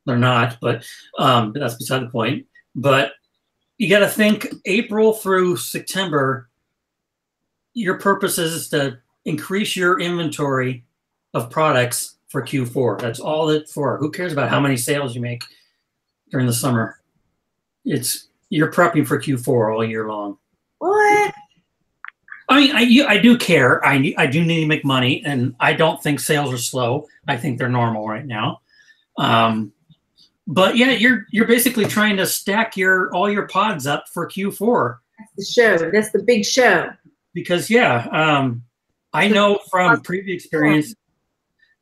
They're not, but that's beside the point. But you got to think April through September, your purpose is to increase your inventory of products for Q4. That's all it for. Who cares about how many sales you make during the summer? You're prepping for Q4 all year long. What? I mean, I do care. I do need to make money, and I don't think sales are slow. I think they're normal right now. But yeah, you're basically trying to stack all your pods up for Q4. That's the show. That's the big show. Because I know from previous experience,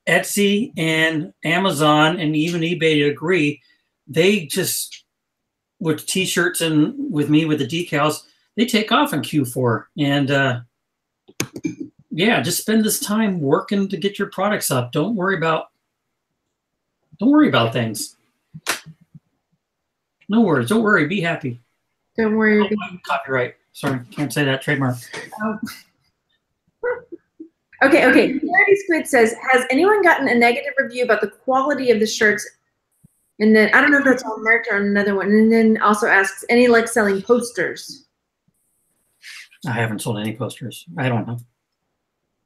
Etsy and Amazon and even eBay agree. They just with T-shirts and with me with the decals, they take off in Q4. And just spend this time working to get your products up. Don't worry about things. No worries. Don't worry. Be happy. Don't worry. Copyright. Sorry, can't say that. Trademark. Oh. Okay. Clarity Squid says, has anyone gotten a negative review about the quality of the shirts? And then I don't know if that's on merch or on another one. And then also asks, any like selling posters? I haven't sold any posters. I don't know.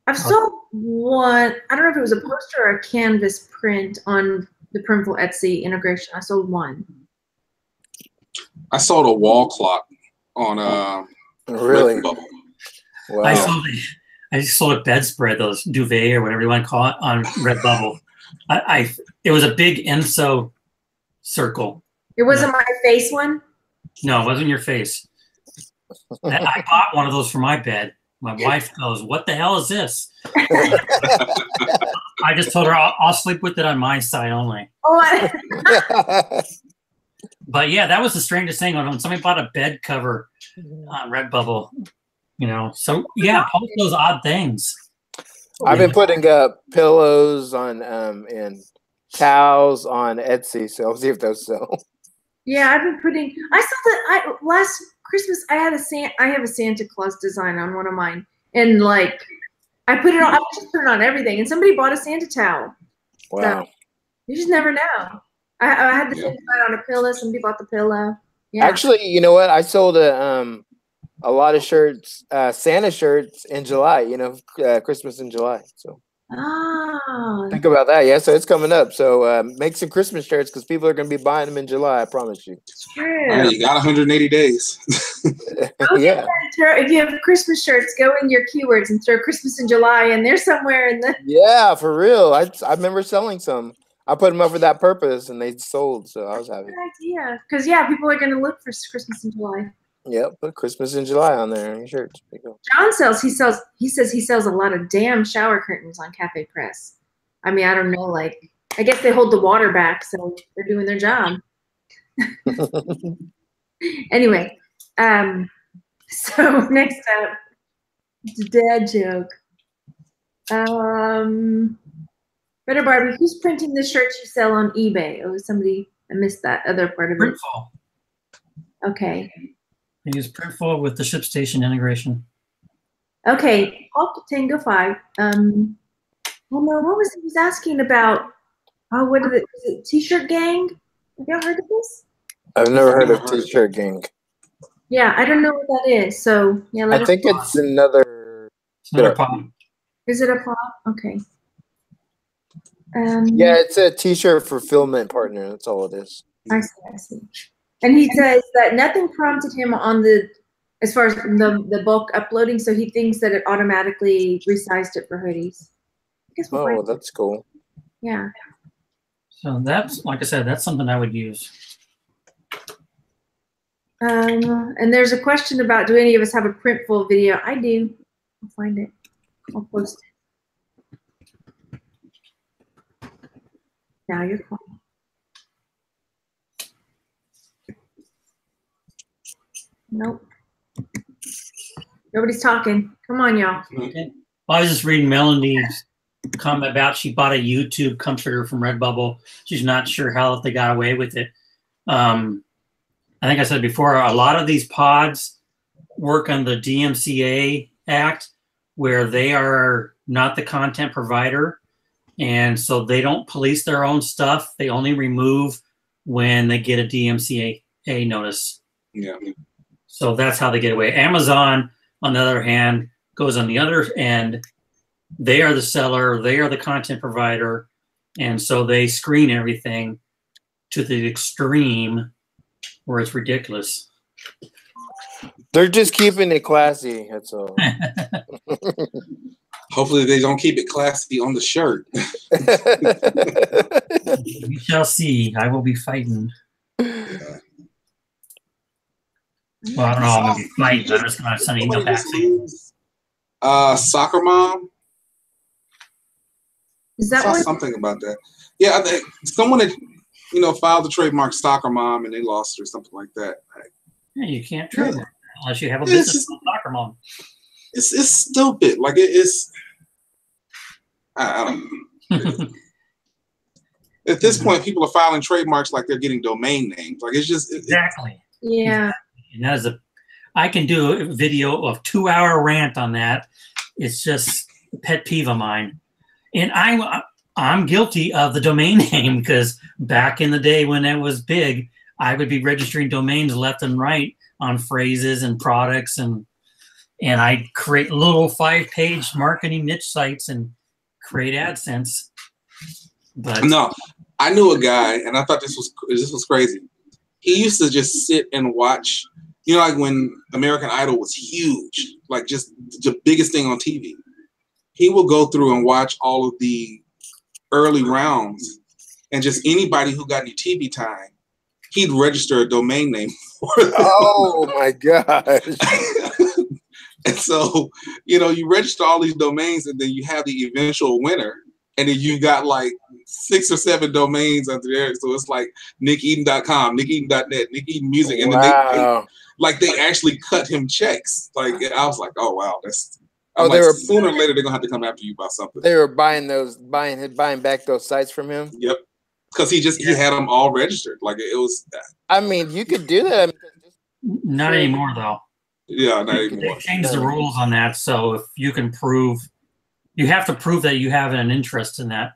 I've sold one. I don't know if it was a poster or a canvas print on the Printful Etsy integration. I sold one. I sold a wall clock on really. Bubble. Wow. I sold a bedspread, those duvet or whatever you want to call it, on Redbubble. It was a big Enso circle. It wasn't my face one? No, it wasn't your face. I bought one of those for my bed. My wife goes, "What the hell is this?" I just told her I'll sleep with it on my side only. Oh, But yeah, that was the strangest thing when somebody bought a bed cover on Redbubble. You know, so yeah, post those odd things. I've been putting up pillows on and towels on Etsy, so I'll see if those sell. Yeah, I've been putting. I saw that last Christmas. I have a Santa Claus design on one of mine, and like I put it on. I just put it on everything, and somebody bought a Santa towel. Wow! So you just never know. I had the same design on a pillow. Somebody bought the pillow. Yeah. Actually, you know what? I sold a lot of shirts, Santa shirts in July. You know, Christmas in July. So think about that. Yeah, so it's coming up. So make some Christmas shirts because people are going to be buying them in July. I promise you. True. Right, you got 180 days. Yeah. If you have Christmas shirts, go in your keywords and throw Christmas in July, and they're somewhere in the. Yeah, for real. I remember selling some. I put them up for that purpose, and they sold. So I was happy. Good idea, because people are going to look for Christmas in July. Yep, put Christmas in July on there on your shirts. John says he sells a lot of damn shower curtains on Cafe Press. I mean, I don't know, like I guess they hold the water back, so they're doing their job. Anyway, so next up, it's a dad joke. Better Barbie, who's printing the shirts you sell on eBay? Oh, somebody, I missed that other part of it. Printful. Okay. I use Printful with the ShipStation integration. Okay, Hulk Tango 5. Well, no, what was he was asking about? Oh, what is it? T-shirt gang? Have y'all heard of this? I've never heard of T-shirt gang. Yeah, I don't know what that is. So yeah, I think it's another. It's another pop. Is it a pop? Okay. Yeah, it's a T-shirt fulfillment partner. That's all it is. I see. And he says that nothing prompted him on as far as the bulk uploading, so he thinks that it automatically resized it for hoodies. Oh, that's cool. Yeah. So that's, like I said, that's something I would use. And there's a question about, do any of us have a Printful video? I do. I'll find it. I'll post Now you're quiet. Nope. Nobody's talking. Come on, y'all. Okay. Well, I was just reading Melanie's comment about she bought a YouTube comforter from Redbubble. She's not sure how they got away with it. I think I said before, a lot of these pods work on the DMCA Act, where they are not the content provider, and so they don't police their own stuff. They only remove when they get a DMCA notice. Yeah. So that's how they get away. Amazon, on the other hand, goes on the other end. They are the seller, they are the content provider, and so they screen everything to the extreme where it's ridiculous. They're just keeping it classy, that's all. Hopefully they don't keep it classy on the shirt. We shall see. I will be fighting. Well, I don't know. I'm going to be fighting. I'm just going to send an email back saying. Soccer mom. Is that I saw what? something about that? Yeah, I think someone had, filed the trademark soccer mom and they lost it or something like that. Yeah, you can't trademark unless you have a business called Soccer Mom. It's stupid. Like it's. I don't know. At this point, people are filing trademarks like they're getting domain names. Like it's just Exactly. Yeah. And that is I can do a video of 2-hour rant on that. It's just a pet peeve of mine. And I'm guilty of the domain name, because back in the day when it was big, I would be registering domains left and right on phrases and products, and I'd create little 5-page marketing niche sites and create AdSense. But no, I knew a guy, and I thought this was crazy. He used to just sit and watch, like when American Idol was huge, like just the biggest thing on TV. He will go through and watch all of the early rounds, and just anybody who got any TV time, he'd register a domain name for them. Oh my gosh. And so, you register all these domains, and then you have the eventual winner, and then you got like 6 or 7 domains under there. So it's like NickEaton.com, NickEaton.net, Nick Eaton Music, and then they actually cut him checks. Like I was like, oh wow, sooner or later they're gonna have to come after you about something. They were buying back those sites from him. Yep, because he had them all registered. Like it was. I mean, you could do that. not anymore, though. Yeah, not anymore. They changed the rules on that, so if you can you have to prove that you have an interest in that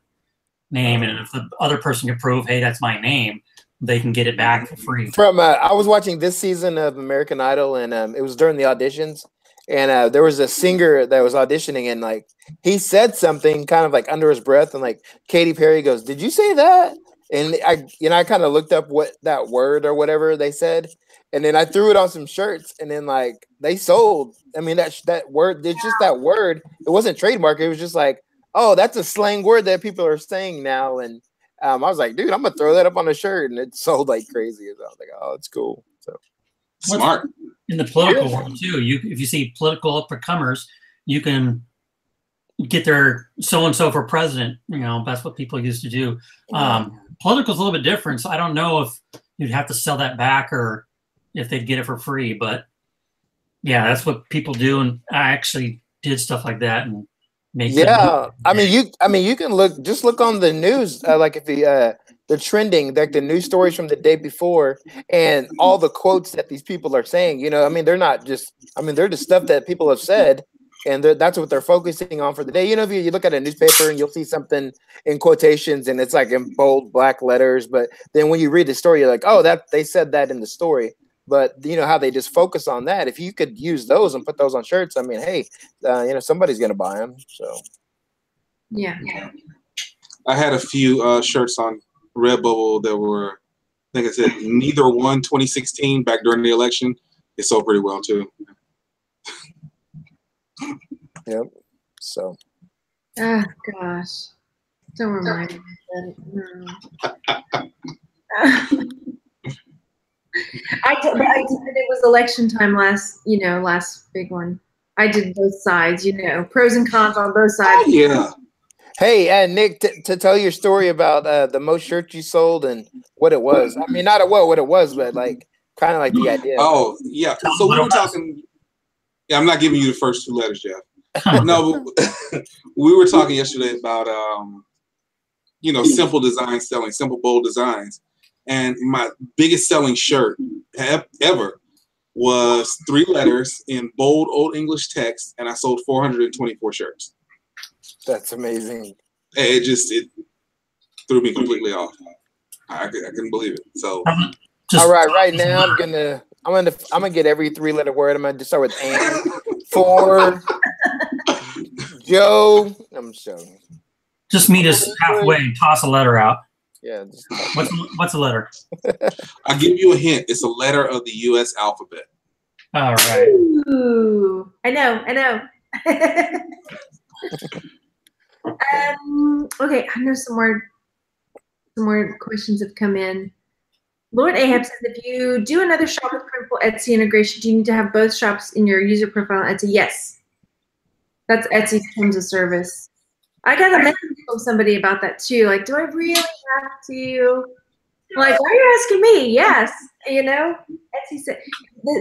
name, and if the other person can prove, hey, that's my name, they can get it back for free. I was watching this season of American Idol, and it was during the auditions, and there was a singer that was auditioning, and like he said something kind of like under his breath, and like Katy Perry goes, "Did you say that?" And I kind of looked up what that word or whatever they said, and then I threw it on some shirts, and then like they sold. I mean, that word, it's just that word. It wasn't trademark. It was just like, oh, that's a slang word that people are saying now. And I was like, dude, I'm gonna throw that up on a shirt, and it sold like crazy. I was like, oh, it's cool. So smart. In the political world too, if you see political up-and-comers, you can get their so-and-so for president. That's what people used to do. Political's a little bit different, so I don't know if you'd have to sell that back or if they'd get it for free. But yeah, that's what people do, and I actually did stuff like that and make. Yeah, I mean, you can look on the news, like if the trending, like the news stories from the day before, and all the quotes that these people are saying. I mean, they're not just. I mean, they're just stuff that people have said, and that's what they're focusing on for the day. If you look at a newspaper and you'll see something in quotations, and it's like in bold black letters, but then when you read the story, you're like, oh, that they said that in the story. But how they just focus on that. If you could use those and put those on shirts, I mean, hey, somebody's gonna buy them. So yeah. I had a few shirts on Redbubble that were, I think I said neither one 2016 back during the election. It sold pretty well too. Yep. So. Oh gosh, don't remind me of that. No. I did. It was election time last big one. I did both sides. Pros and cons on both sides. Oh, yeah. Hey, Nick, to tell your story about the most shirts you sold and what it was. I mean, not what it was, but like kind of like the idea. Oh, yeah. So we were talking. Yeah, I'm not giving you the first 2 letters, Jeff. No, but we were talking yesterday about simple design selling, simple bold designs, and my biggest selling shirt ever was 3 letters in bold Old English text, and I sold 424 shirts. That's amazing. It threw me completely off. I couldn't believe it. So all right now I'm gonna get every 3-letter word. I'm gonna just start with and for Joe. I'm showing. Just meet us halfway and toss a letter out. Yeah. What's a letter? I'll give you a hint. It's a letter of the U.S. alphabet. All right. Ooh, I know. Okay, I know some more questions have come in. Lord Ahab says, if you do another shop with Printful Etsy integration, do you need to have both shops in your user profile on Etsy? Yes. That's Etsy's terms of service. I got a message from somebody about that too. Like, do I really have to? Like, why are you asking me? Yes. Etsy said,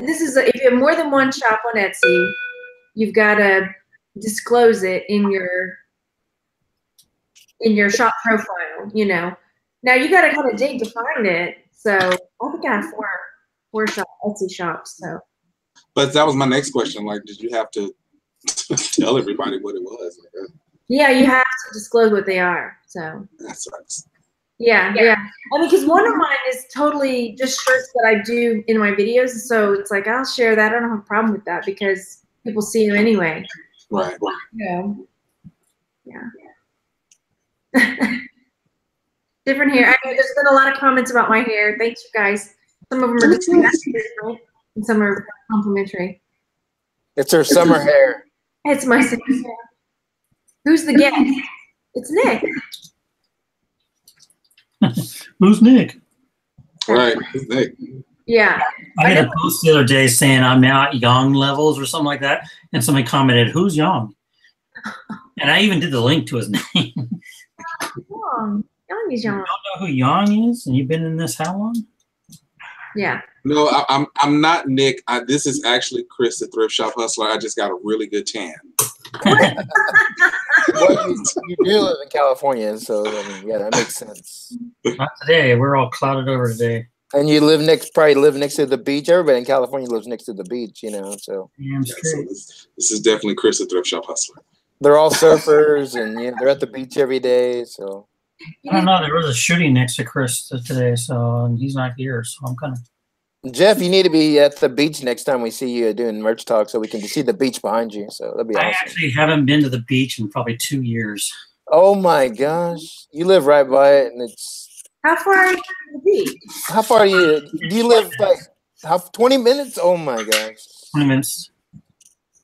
this is, if you have more than one shop on Etsy, you've got to disclose it in your shop profile, Now you got to kind of dig to find it. So I think I have four Etsy shops. So. But that was my next question. Like, did you have to tell everybody what it was? Yeah, you have to disclose what they are. So. That sucks. Yeah. I mean, because one of mine is totally just shirts that I do in my videos. So it's like, I'll share that. I don't have a problem with that because people see them anyway. Right. Yeah. Different hair. I know there's been a lot of comments about my hair. Thanks, you guys. Some of them are just different, and some are complimentary. It's her summer hair. It's my summer hair. Who's the guest? It's Nick. Who's Nick? Right, it's Nick. Yeah. I had a post the other day saying I'm now at Young levels or something like that, and somebody commented, "Who's Young?" And I even did the link to his name. Young is Young. You don't know who Young is, and you've been in this how long? Yeah. No, I'm not Nick. This is actually Chris, the Thrift Shop Hustler. I just got a really good tan. Well, you do live in California, so I mean, yeah, that makes sense. Not today. We're all clouded over today. And you probably live next to the beach. Everybody in California lives next to the beach, So so this is definitely Chris, the Thrift Shop Hustler. They're all surfers, and they're at the beach every day. So I don't know. There was a shooting next to Chris today, and he's not here. So I'm kind of. Jeff, you need to be at the beach next time we see you doing merch talk, so we can see the beach behind you. So that'd be awesome. I actually haven't been to the beach in probably 2 years. Oh my gosh, you live right by it, and it's. How far are you from the beach? How far are you? Do you live like 20 minutes? Oh my gosh. 20 minutes.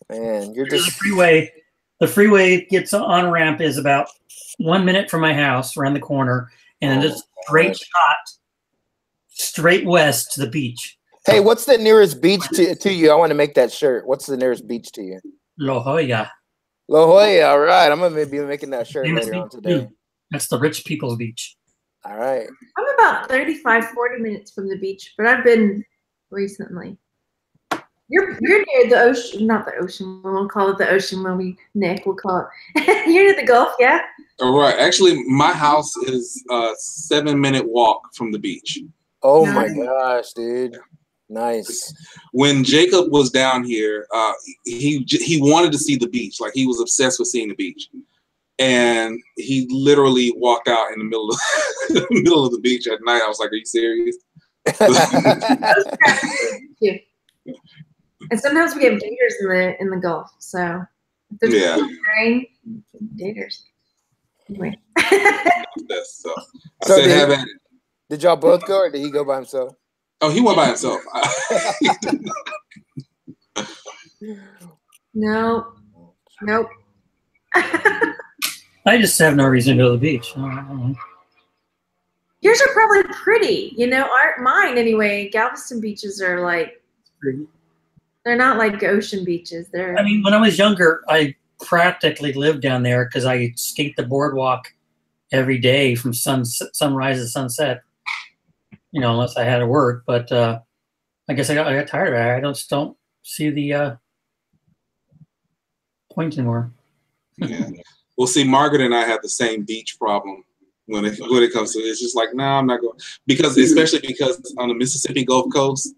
Man, you're just the freeway. The freeway gets on ramp is about 1 minute from my house, around the corner, and then just straight west to the beach. Hey, what's the nearest beach to you? I want to make that shirt. What's the nearest beach to you? La Jolla. La Jolla. All right, I'm gonna be making that shirt later on today. That's the rich people's beach. All right. I'm about 35, 40 minutes from the beach, but I've been recently. You're near the ocean, not the ocean. We'll call it the ocean when we, Nick, we'll call it. You're near the Gulf, yeah? All right. Actually, my house is a 7-minute walk from the beach. Oh my gosh, dude. Nice. When Jacob was down here, he wanted to see the beach. Like, he was obsessed with seeing the beach. And he literally walked out in the middle of the beach at night. I was like, "Are you serious?" And sometimes we have gators in the Gulf. So if there's rain, gators. Anyway. So have at it. Did y'all both go, or did he go by himself? Oh, he went by himself. Nope. I just have no reason to go to the beach. Yours are probably pretty, mine anyway. Galveston beaches are like, they're not like ocean beaches. I mean, when I was younger, I practically live down there because I skate the boardwalk every day from sunrise to sunset. You know, unless I had to work. But I guess I got tired of it. I don't see the point anymore. Yeah. Well, see, Margaret and I have the same beach problem when it comes to it. It's just like, no, I'm not going, especially because on the Mississippi Gulf Coast,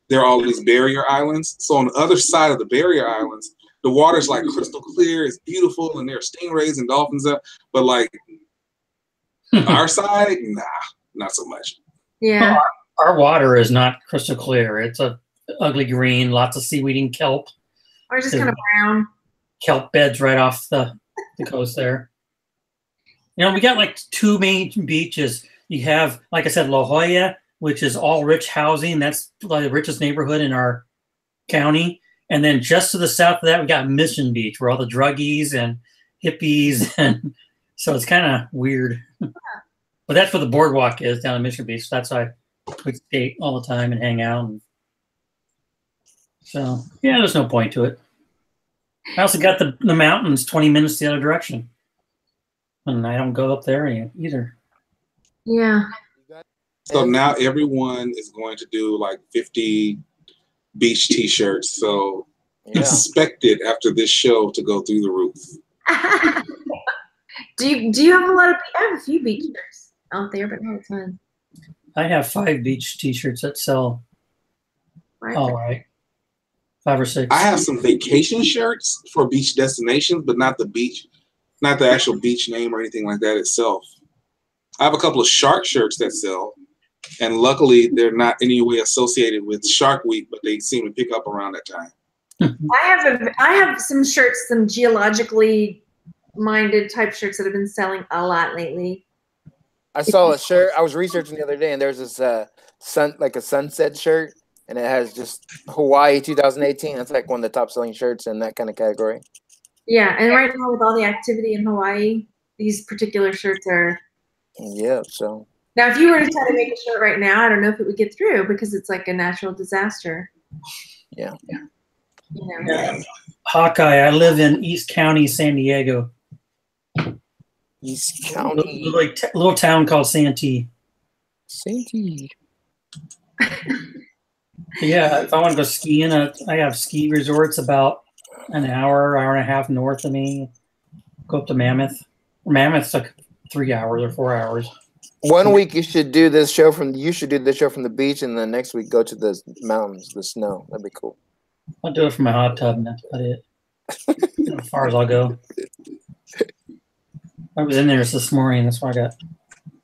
there are all these barrier islands. So on the other side of the barrier islands, the water's like crystal clear. It's beautiful, and there are stingrays and dolphins up. But like our side, nah, not so much. Yeah. Our water is not crystal clear. It's a ugly green, lots of seaweed and kelp. Or just kind of brown. Kelp beds right off the coast there. You know, we got like two main beaches. You have, like I said, La Jolla, which is all rich housing. That's like the richest neighborhood in our county. And then just to the south of that, we got Mission Beach, where all the druggies and hippies, and so it's kind of weird. But that's where the boardwalk is, down in Mission Beach. That's why we skate all the time and hang out. And so yeah, there's no point to it. I also got the mountains 20 minutes the other direction, and I don't go up there either. Yeah. So now everyone is going to do like 50 beach t-shirts. So expect it after this show to go through the roof. Do you have a lot of? I have a few beach shirts out there, but not a ton. I have 5 beach t-shirts that sell. Right. All right. 5 or 6. I have some vacation shirts for beach destinations, but not the beach, not the actual beach name or anything like that itself. I have a couple of shark shirts that sell, and luckily they're not in any way associated with Shark Week, but they seem to pick up around that time. I have some shirts, some geologically minded type shirts that have been selling a lot lately. I saw a shirt. I was researching the other day, and there's this a sunset shirt, and it has just Hawaii 2018. That's like one of the top selling shirts in that kind of category. Yeah, and right now with all the activity in Hawaii, these particular shirts are. Yeah. So Now, if you were to try to make a shirt right now, I don't know if it would get through because it's like a natural disaster. Yeah. You know? Yeah. Hawkeye. I live in East County, San Diego. East County, Little town called Santee. Santee. Yeah, if I want to go skiing, I have ski resorts about an hour and a half north of me. Go up to Mammoth. Mammoth's like 3 hours or 4 hours. One week you should do this show from the beach, and then next week go to the mountains, the snow. That'd be cool. I'll do it from my hot tub, and that's about it. As far as I'll go. I was in there this morning. That's why I got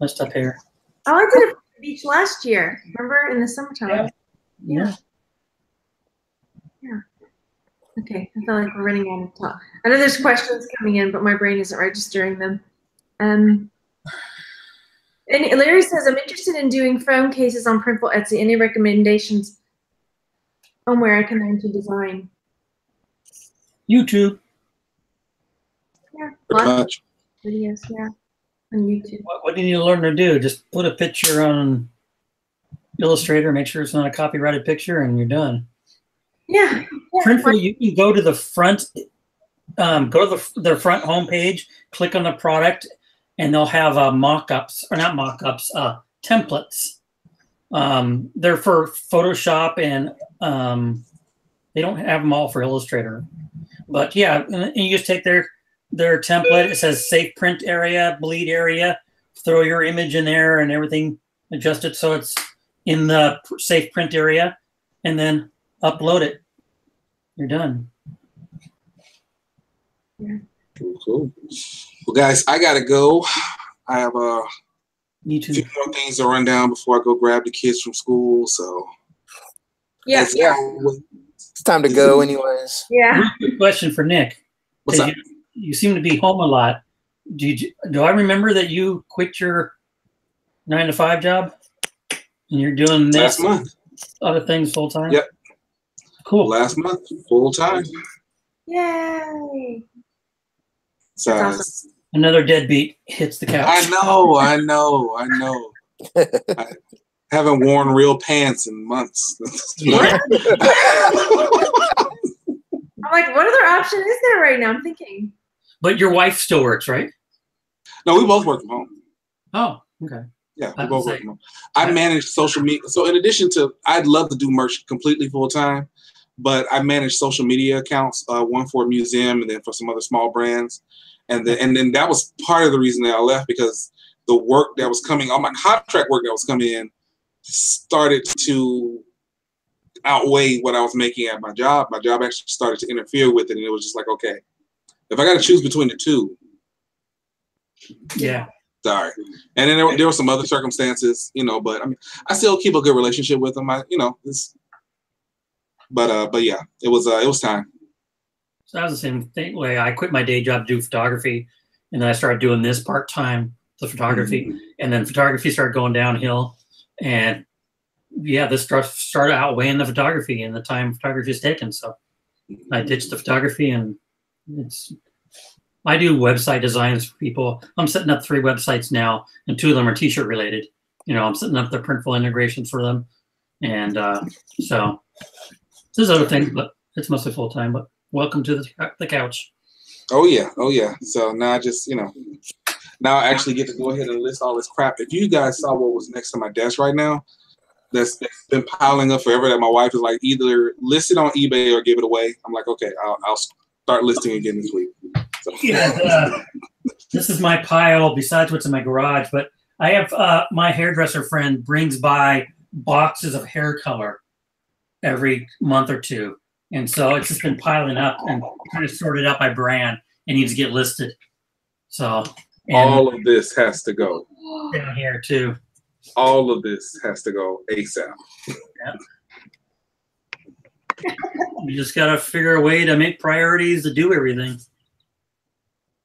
messed up hair. Oh, I did it at the beach last year. Remember in the summertime? Yeah. Okay, I feel like we're running out of time. I know there's questions coming in, but my brain isn't registering them. And Larry says, I'm interested in doing phone cases on Printful Etsy. Any recommendations on where I can learn to design? YouTube. Yeah, Pretty much. videos, yeah, on YouTube. What do you need to learn to do? Just put a picture on Illustrator, make sure it's not a copyrighted picture, and you're done. Yeah. Printful, you can go to the front, their front homepage, click on the product, and they'll have mock-ups, or not mock-ups, templates. They're for Photoshop, and they don't have them all for Illustrator. But yeah, and you just take their template. It says safe print area, bleed area. Throw your image in there and everything. Adjust it so it's in the safe print area, and then upload it. You're done. Yeah. Cool. Well, guys, I gotta go. I have a few more things to run down before I go grab the kids from school. So Yeah. It's time to go, anyways. Yeah. Good question for Nick. What's up? You seem to be home a lot. Do I remember that you quit your 9-to-5 job and you're doing this last month, other things full time? Yep. Cool. Last month, full time. Yay. So That's awesome. Another deadbeat hits the couch. I know. I haven't worn real pants in months. What? I'm like, what other option is there right now? I'm thinking. But your wife still works, right? No, we both work from home. Oh, okay. Yeah, we both work from home. I manage social media. So in addition to, I'd love to do merch completely full time, but I manage social media accounts, one for a museum and then for some other small brands. And then that was part of the reason that I left, because the work that was coming, all my contract work that was coming in started to outweigh what I was making at my job. My job actually started to interfere with it. And it was just like, okay, if I got to choose between the two. Yeah. Sorry. And then there were some other circumstances, you know, but I mean, I still keep a good relationship with them. But yeah, it was time. So that was the same thing way. I quit my day job to do photography, and then I started doing this part-time, the photography, and then photography started going downhill. And yeah, this stuff started outweighing the photography and the time photography is taken. So I ditched the photography, and I do website designs for people. I'm setting up 3 websites now, and 2 of them are t-shirt related. You know, I'm setting up the printful integrations for them. And so there's other things, but it's mostly full-time. But welcome to the couch. Oh yeah. So now I just, now I actually get to go ahead and list all this crap. If you guys saw what was next to my desk right now, that's been piling up forever, that my wife is like, either list it on eBay or give it away. I'm like, okay, I'll start listing again this week. So. Yeah, this is my pile besides what's in my garage, but I have my hairdresser friend brings by boxes of hair color every month or 2. And so it's just been piling up and kind of sorted out by brand. It needs to get listed. So all of this has to go down here too. All of this has to go ASAP. Yeah. You just got to figure a way to make priorities to do everything.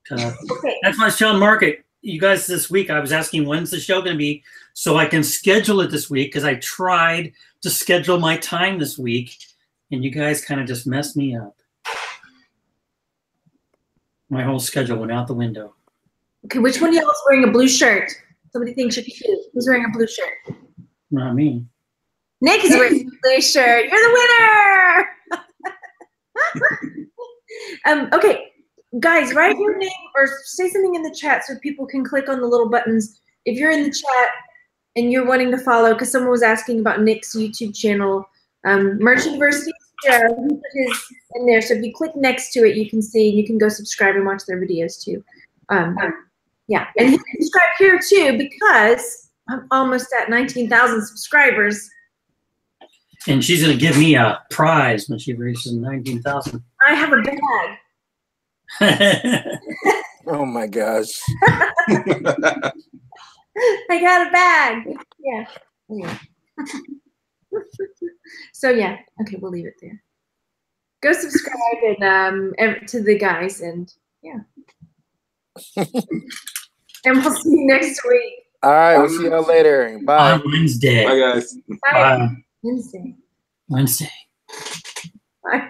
That's why I was telling Mark, you guys, this week I was asking when's the show going to be so I can schedule it this week, because I tried to schedule my time this week and you guys kind of just messed me up. My whole schedule went out the window. Okay, which one of y'all is wearing a blue shirt? Somebody thinks you're cute. Who's wearing a blue shirt? Not me. Nick is wearing a blue shirt. You're the winner. Okay, guys, write your name or say something in the chat so people can click on the little buttons. If you're in the chat and you're wanting to follow, because someone was asking about Nick's YouTube channel, Merch University. Yeah, he put his in there. So if you click next to it, you can see, and you can go subscribe and watch their videos too. Yeah, and you can subscribe here too, because I'm almost at 19,000 subscribers. And she's going to give me a prize when she reaches 19,000. I have a bag. Oh my gosh. I got a bag. Yeah. Anyway. So yeah, okay, we'll leave it there. Go subscribe and to the guys, and yeah. And we'll see you next week. All right, we'll see y'all later. Bye. On Wednesday. Bye guys. Bye. Wednesday. Wednesday. Bye.